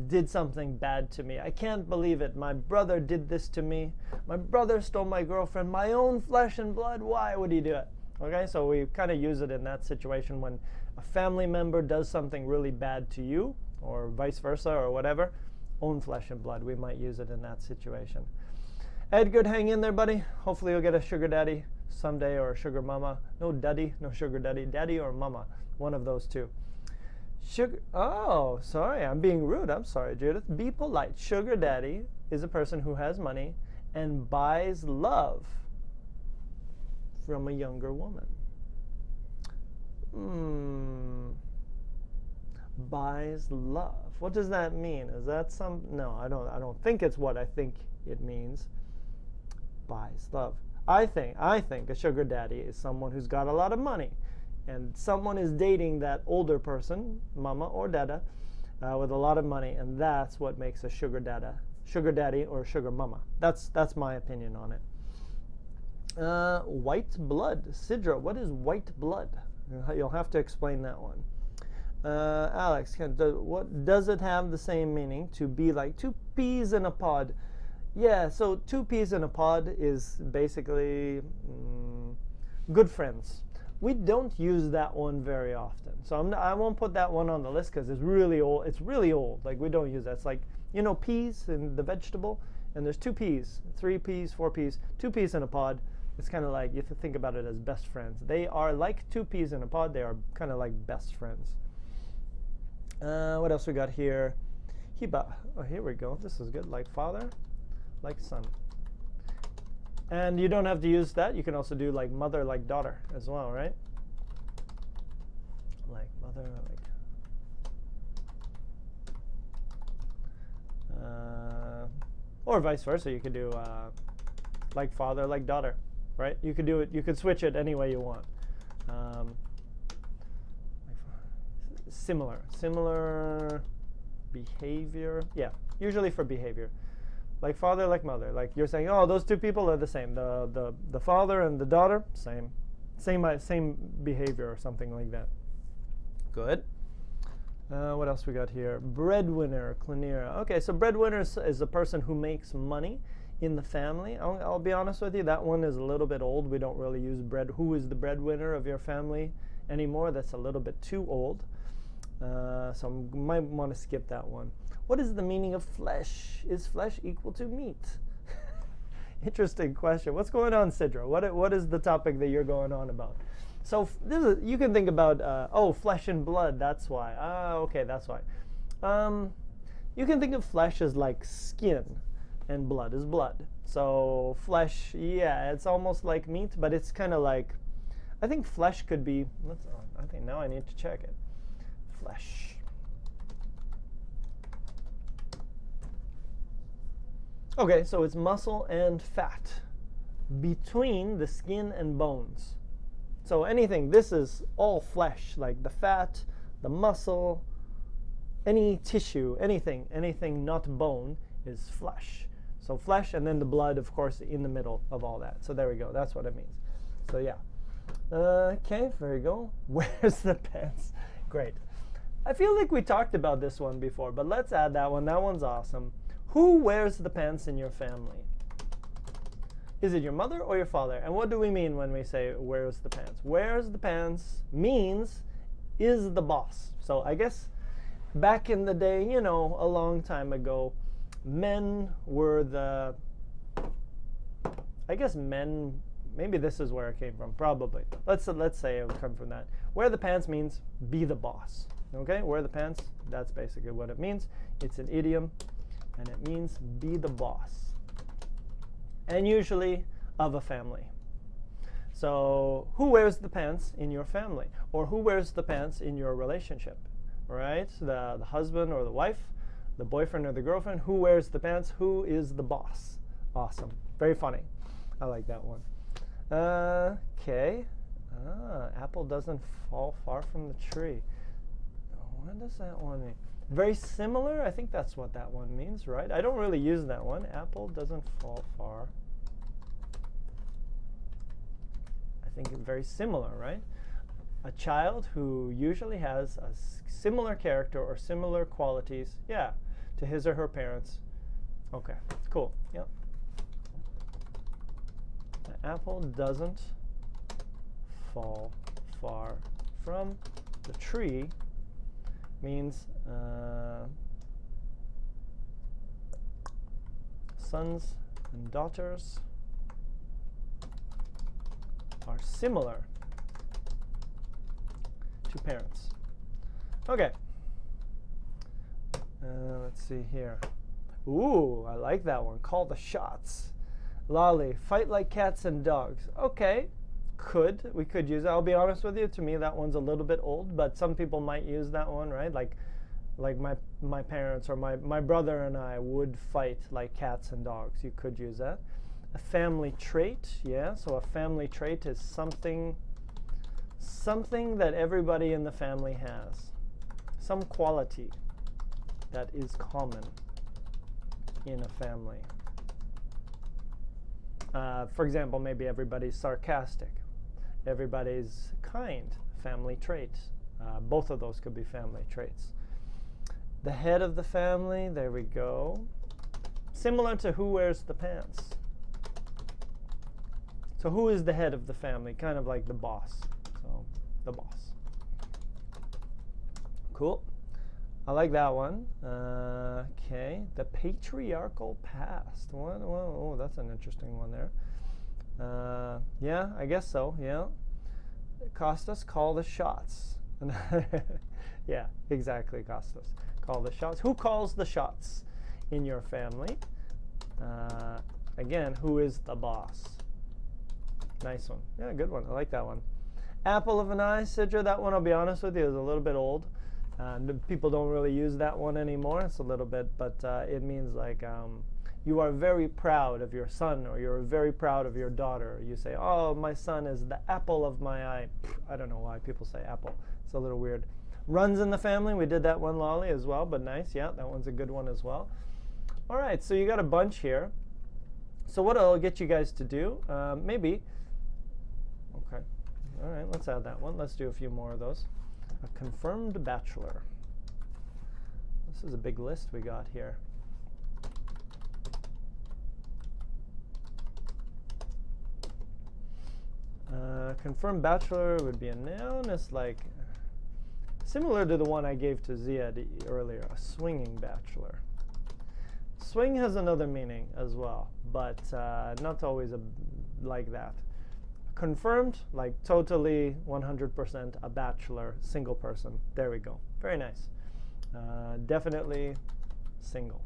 did something bad to me. I can't believe it. My brother did this to me. My brother stole my girlfriend. My own flesh and blood. Why would he do it? Okay, so we kind of use it in that situation when a family member does something really bad to you, or vice versa, or whatever. Own flesh and blood. We might use it in that situation. Ed, good, hang in there, buddy. Hopefully you'll get a sugar daddy someday, or a sugar mama. No daddy, no sugar daddy. Daddy or mama. One of those two. Sugar. Oh, sorry, I'm being rude. I'm sorry, Judith. Be polite. Sugar daddy is a person who has money and buys love from a younger woman. Buys love. What does that mean? Is that some? No, I don't think it's what I think it means. Buys love. I think a sugar daddy is someone who's got a lot of money, and someone is dating that older person, mama or dada, with a lot of money, and that's what makes a sugar daddy or sugar mama. That's my opinion on it. White blood. Sidra, what is white blood? You'll have to explain that one. Alex, what does it have the same meaning to be like two peas in a pod? Yeah, so two peas in a pod is basically good friends. We don't use that one very often, so I won't put that one on the list because it's really old. It's really old. Like, we don't use that. It's like, you know, peas in the vegetable, and there's two peas, 3 peas, 4 peas, 2 peas in a pod. It's kind of like, you have to think about it as best friends. They are like 2 peas in a pod. They are kind of like best friends. What else we got here? Hiba. Oh, here we go. This is good. Like father, like son. And you don't have to use that. You can also do like mother, like daughter as well, right? Like mother, like. Or vice versa. You could do like father, like daughter, right? You could do it. You could switch it any way you want. Similar behavior. Yeah, usually for behavior. Like father, like mother. Like you're saying, oh, those two people are the same. The father and the daughter, same behavior or something like that. Good. What else we got here? Breadwinner, Clinera. Okay, so breadwinner is a person who makes money in the family. I'll be honest with you, that one is a little bit old. We don't really use who is the breadwinner of your family anymore. That's a little bit too old. So I might want to skip that one. What is the meaning of flesh? Is flesh equal to meat? Interesting question. What's going on, Sidra? What is the topic that you're going on about? So you can think about, flesh and blood, that's why. Okay, that's why. You can think of flesh as like skin, and blood is blood. So flesh, yeah, it's almost like meat, but it's kind of like, I think flesh could be, I think now I need to check it. Flesh. Okay, so it's muscle and fat between the skin and bones. So anything, this is all flesh, like the fat, the muscle, any tissue, anything not bone is flesh. So flesh, and then the blood, of course, in the middle of all that. So there we go, that's what it means. So yeah. Okay, there you go. Where's the pants? Great. I feel like we talked about this one before, but let's add that one. That one's awesome. Who wears the pants in your family? Is it your mother or your father? And what do we mean when we say wears the pants? Wears the pants means is the boss. So I guess back in the day, you know, a long time ago, men were the, I guess men, maybe this is where it came from, probably. Let's say it would come from that. Wear the pants means be the boss. Okay, wear the pants, that's basically what it means. It's an idiom, and it means be the boss. And usually of a family. So who wears the pants in your family? Or who wears the pants in your relationship? Right? The husband or the wife, the boyfriend or the girlfriend. Who wears the pants? Who is the boss? Awesome. Very funny. I like that one. Okay. Apple doesn't fall far from the tree. What does that one mean? Very similar? I think that's what that one means, right? I don't really use that one. Apple doesn't fall far. I think it's very similar, right? a child who usually has a similar character or similar qualities, yeah, to his or her parents. Okay, cool. Yep. The apple doesn't fall far from the tree means sons and daughters are similar to parents. Okay. Let's see here. Ooh, I like that one. Call the shots. Lolly, fight like cats and dogs. Okay, we could use it. I'll be honest with you, to me that one's a little bit old, but some people might use that one, right? Like my parents or my brother and I would fight like cats and dogs. You could use that. A family trait, yeah, so a family trait is something that everybody in the family has. Some quality that is common in a family. For example, maybe everybody's sarcastic. Everybody's kind, family trait. Both of those could be family traits. The head of the family, there we go. Similar to who wears the pants. So who is the head of the family? Kind of like the boss. So the boss. Cool. I like that one. Okay. The patriarchal past. Oh, that's an interesting one there. Yeah, I guess so. Yeah. Costas, call the shots. Yeah, exactly, Costas. Call the shots. Who calls the shots in your family? Again, who is the boss? Nice one. Yeah, good one. I like that one. Apple of an eye, Sidra. That one, I'll be honest with you, is a little bit old. People don't really use that one anymore. It's a little bit, but it means like you are very proud of your son or you're very proud of your daughter. You say, oh, my son is the apple of my eye. I don't know why people say apple. It's a little weird. Runs in the family. We did that one, Lolly, as well, but nice. Yeah, that one's a good one as well. All right, so you got a bunch here. So what I'll get you guys to do, maybe, okay, all right, let's add that one. Let's do a few more of those. A confirmed bachelor. This is a big list we got here. Confirmed bachelor would be a noun. It's like similar to the one I gave to Ziad earlier, a swinging bachelor. Swing has another meaning as well, but not always like that. Confirmed, like totally 100% a bachelor, single person. There we go. Very nice. Definitely single.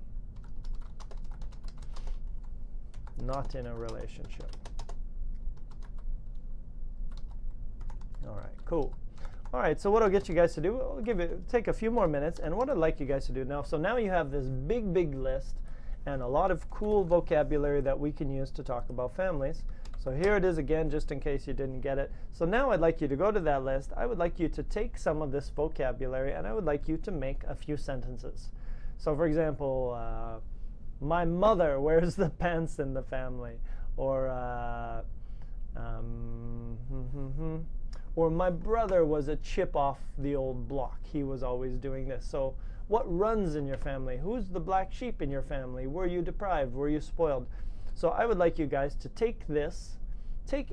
Not in a relationship. All right, cool. All right, so what I'll get you guys to do, I'll take a few more minutes, and what I'd like you guys to do now, so now you have this big list and a lot of cool vocabulary that we can use to talk about families. So here it is again, just in case you didn't get it. So now I'd like you to go to that list. I would like you to take some of this vocabulary and I would like you to make a few sentences. So for example, my mother wears the pants in the family, or my brother was a chip off the old block. He was always doing this. So what runs in your family? Who's the black sheep in your family? Were you deprived? Were you spoiled? So I would like you guys to take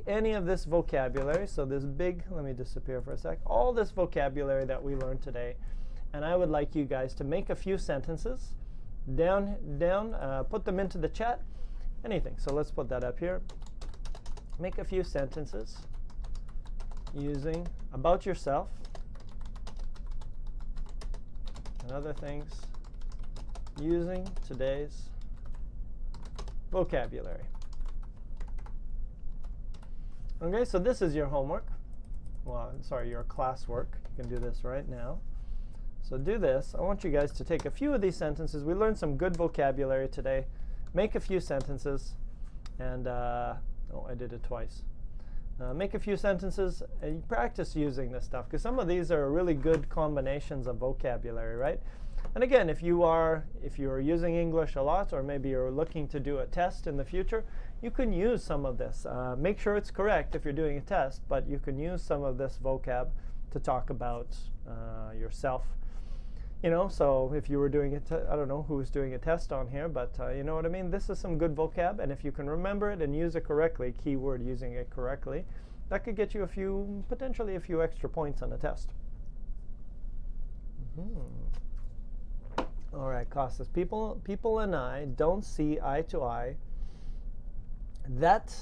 any of this vocabulary, so this big, let me disappear for a sec, all this vocabulary that we learned today, and I would like you guys to make a few sentences, put them into the chat, anything. So let's put that up here. Make a few sentences using about yourself and other things using today's vocabulary. Okay, so this is your homework. Well, sorry, your classwork. You can do this right now. So do this. I want you guys to take a few of these sentences. We learned some good vocabulary today. Make a few sentences, and oh, I did it twice. Make a few sentences and practice using this stuff, because some of these are really good combinations of vocabulary, right? And again, if you are using English a lot, or maybe you're looking to do a test in the future, you can use some of this. Make sure it's correct if you're doing a test, but you can use some of this vocab to talk about yourself. You know, so if you were doing it, I don't know who's doing a test on here, but you know what I mean? This is some good vocab, and if you can remember it and use it correctly, keyword using it correctly, that could get you potentially a few extra points on the test. All right, Costas. People and I don't see eye to eye that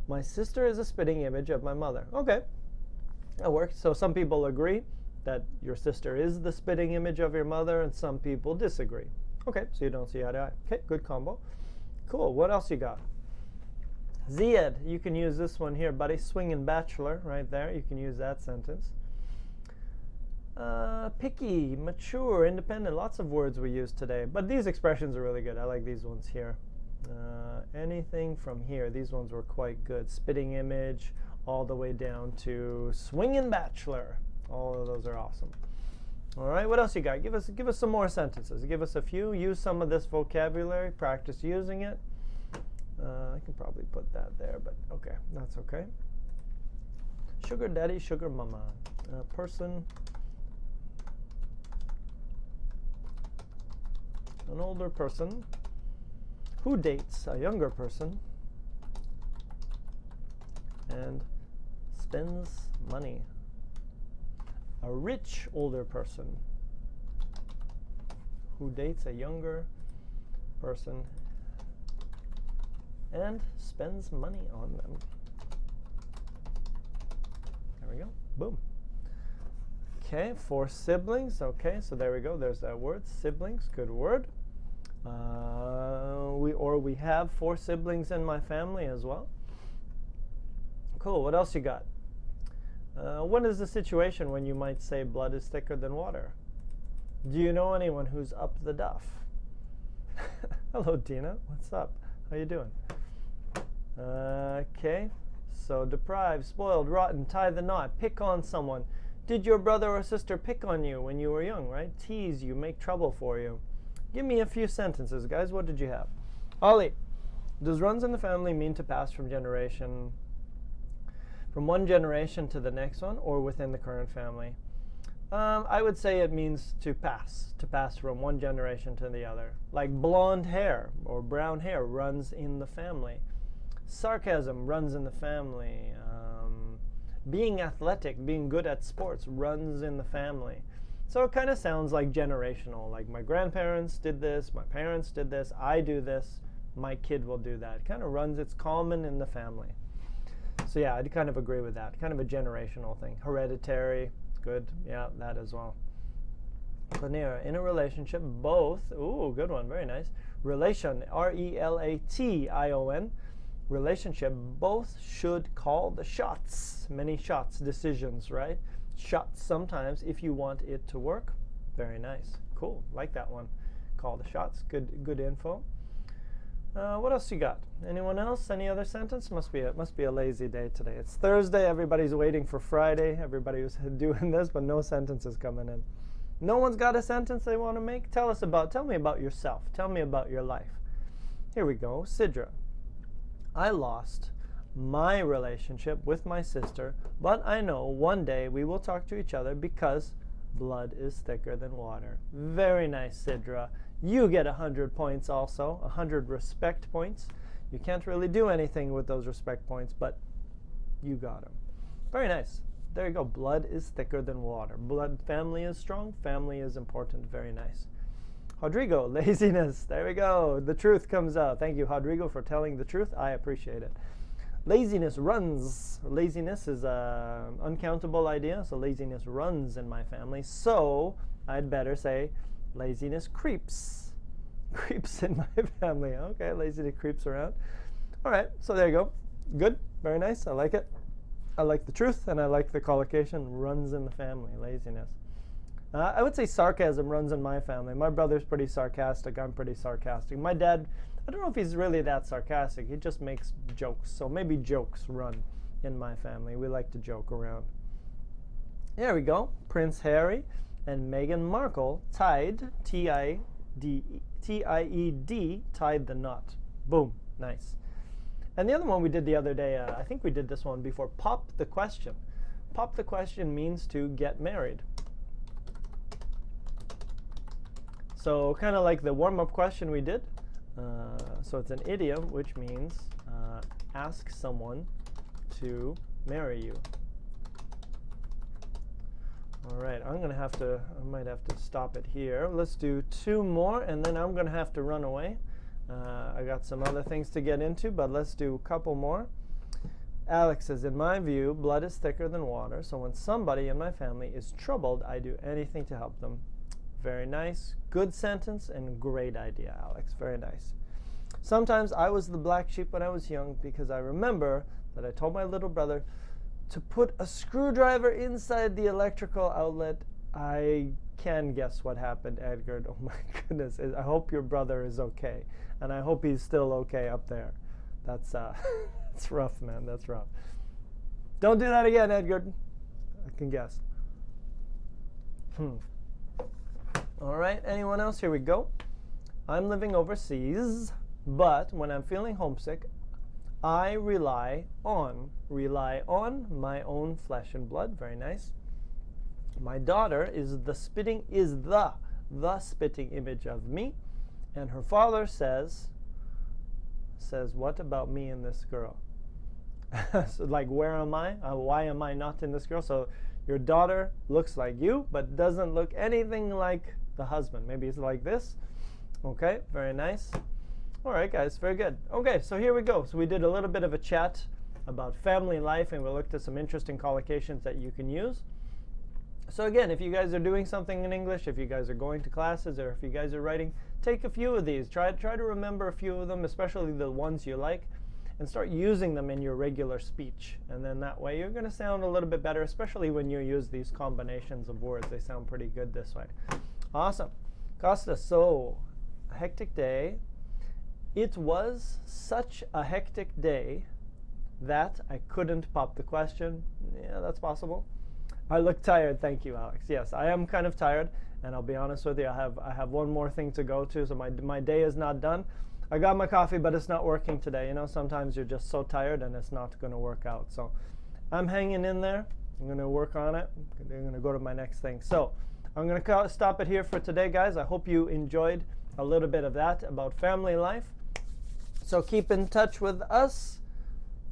my sister is a spitting image of my mother. Okay, that works. So some people agree that your sister is the spitting image of your mother, and some people disagree. Okay, so you don't see eye to eye. Okay, good combo. Cool. What else you got? Ziad, you can use this one here, buddy. Swinging bachelor, right there. You can use that sentence. Picky, mature, independent. Lots of words we use today, but these expressions are really good. I like these ones here. Anything from here, these ones were quite good. Spitting image, all the way down to swinging bachelor. All of those are awesome. All right, what else you got? Give us some more sentences. Give us a few. Use some of this vocabulary. Practice using it. I can probably put that there, but okay, that's okay. Sugar daddy, sugar mama. Person. An older person who dates a younger person and spends money. A rich older person who dates a younger person and spends money on them. There we go. Boom. Okay, 4 siblings. Okay, so there we go. There's that word, siblings. Good word. We have 4 siblings in my family as well. Cool. What else you got? What is the situation when you might say blood is thicker than water? Do you know anyone who's up the duff? Hello, Tina. What's up? How you doing? Okay. So deprive, spoiled, rotten, tie the knot, pick on someone. Did your brother or sister pick on you when you were young, right? Tease you, make trouble for you. Give me a few sentences, guys. What did you have? Ollie, does runs in the family mean to pass from one generation to the next one, or within the current family? I would say it means to pass from one generation to the other. Like blonde hair or brown hair runs in the family. Sarcasm runs in the family. Being athletic, being good at sports runs in the family. So it kind of sounds like generational, like my grandparents did this, my parents did this, I do this, my kid will do that. It kind of runs, it's common in the family. So yeah, I'd kind of agree with that. Kind of a generational thing. Hereditary, good, yeah, that as well. Linear, in a relationship, both, ooh, good one, very nice. Relation, R-E-L-A-T-I-O-N. Relationship, both should call the shots. Many shots, decisions, right? Shots sometimes if you want it to work. Very nice. Cool. Like that one. Call the shots. Good info. What else you got? Anyone else? Any other sentence? Must be a lazy day today. It's Thursday. Everybody's waiting for Friday. Everybody was doing this, but no sentences coming in. No one's got a sentence they want to make? Tell me about yourself. Tell me about your life. Here we go. Sidra. I lost my relationship with my sister, but I know one day we will talk to each other because blood is thicker than water. Very nice, Sidra. You get 100 points also, 100 respect points. You can't really do anything with those respect points, but you got them. Very nice. There you go. Blood is thicker than water. Blood, family is strong. Family is important. Very nice. Rodrigo, laziness. There we go. The truth comes out. Thank you, Rodrigo, for telling the truth. I appreciate it. Laziness runs. Laziness is an uncountable idea, so laziness runs in my family. So I'd better say laziness creeps. Creeps in my family. Okay, laziness creeps around. All right, so there you go. Good. Very nice. I like it. I like the truth, and I like the collocation. Runs in the family. Laziness. I would say sarcasm runs in my family. My brother's pretty sarcastic. I'm pretty sarcastic. My dad, I don't know if he's really that sarcastic. He just makes jokes. So maybe jokes run in my family. We like to joke around. There we go. Prince Harry and Meghan Markle tied, T-I-E-D, tied the knot. Boom. Nice. And the other one we did the other day, I think we did this one before. Pop the question. Pop the question means to get married. So kind of like the warm-up question we did. So it's an idiom, which means ask someone to marry you. All right, I might have to stop it here. Let's do 2 more, and then I'm gonna have to run away. I got some other things to get into, but let's do a couple more. Alex says, in my view, blood is thicker than water, so when somebody in my family is troubled, I do anything to help them. Very nice. Good sentence and great idea, Alex. Very nice. Sometimes I was the black sheep when I was young because I remember that I told my little brother to put a screwdriver inside the electrical outlet. I can guess what happened, Edgar. Oh my goodness. I hope your brother is okay. And I hope he's still okay up there. That's that's rough, man. That's rough. Don't do that again, Edgar. I can guess. All right, anyone else? Here we go. I'm living overseas, but when I'm feeling homesick, I rely on my own flesh and blood. Very nice. My daughter is the spitting image of me, and her father says what about me and this girl? So like, where am I? Why am I not in this girl? So your daughter looks like you, but doesn't look anything like the husband. Maybe it's like this. Okay, very nice. All right, guys, very good. Okay, so here we go. So we did a little bit of a chat about family life, and we looked at some interesting collocations that you can use. So again, if you guys are doing something in English, if you guys are going to classes, or if you guys are writing, take a few of these. Try to remember a few of them, especially the ones you like, and start using them in your regular speech. And then that way you're going to sound a little bit better, especially when you use these combinations of words. They sound pretty good this way. Awesome. Costa, so a hectic day. It was such a hectic day that I couldn't pop the question. Yeah, that's possible. I look tired. Thank you, Alex. Yes, I am kind of tired, and I'll be honest with you. I have one more thing to go to, so my day is not done. I got my coffee, but it's not working today. You know, sometimes you're just so tired and it's not going to work out. So I'm hanging in there. I'm going to work on it. I'm going to go to my next thing. So I'm going to stop it here for today, guys. I hope you enjoyed a little bit of that about family life. So keep in touch with us.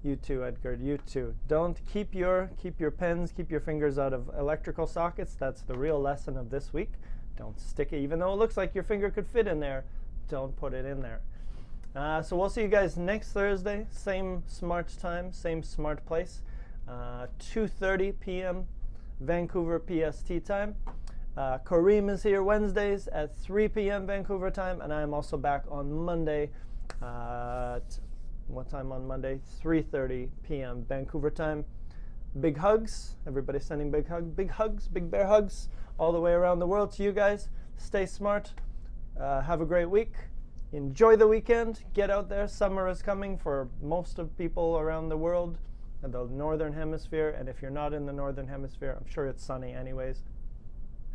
You too, Edgar. You too. Don't keep your pens, keep your fingers out of electrical sockets. That's the real lesson of this week. Don't stick it, even though it looks like your finger could fit in there. Don't put it in there. So we'll see you guys next Thursday. Same smart time, same smart place. 2:30 p.m. Vancouver PST time. Kareem is here Wednesdays at 3 p.m. Vancouver time, and I am also back on Monday at what time on Monday? 3:30 p.m. Vancouver time. Big hugs. Everybody sending big hugs, big bear hugs all the way around the world to you guys. Stay smart. Have a great week. Enjoy the weekend. Get out there. Summer is coming for most of people around the world in the northern hemisphere. And if you're not in the northern hemisphere, I'm sure it's sunny anyways.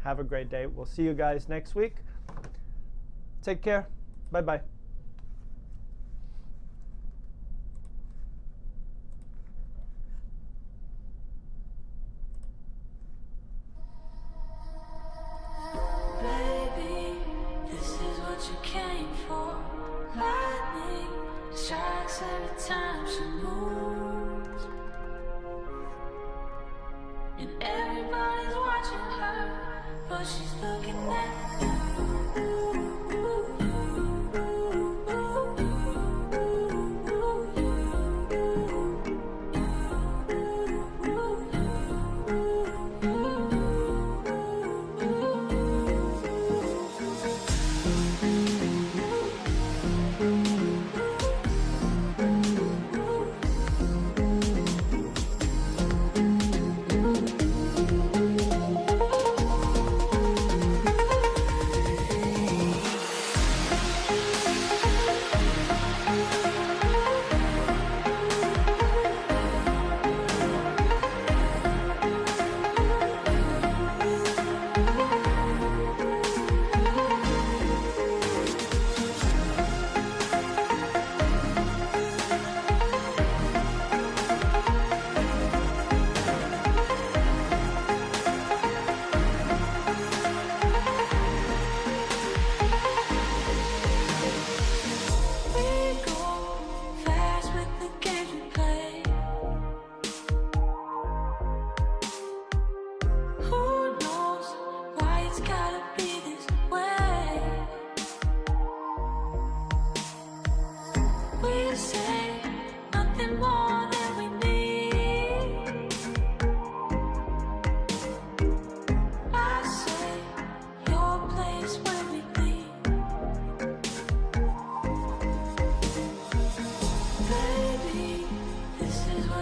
Have a great day. We'll see you guys next week. Take care. Bye-bye. Every time she moves, and everybody's watching her, but she's looking at you.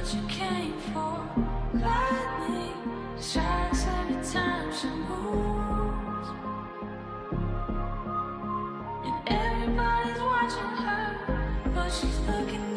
what you came for. Lightning strikes every time she moves, and everybody's watching her, but she's looking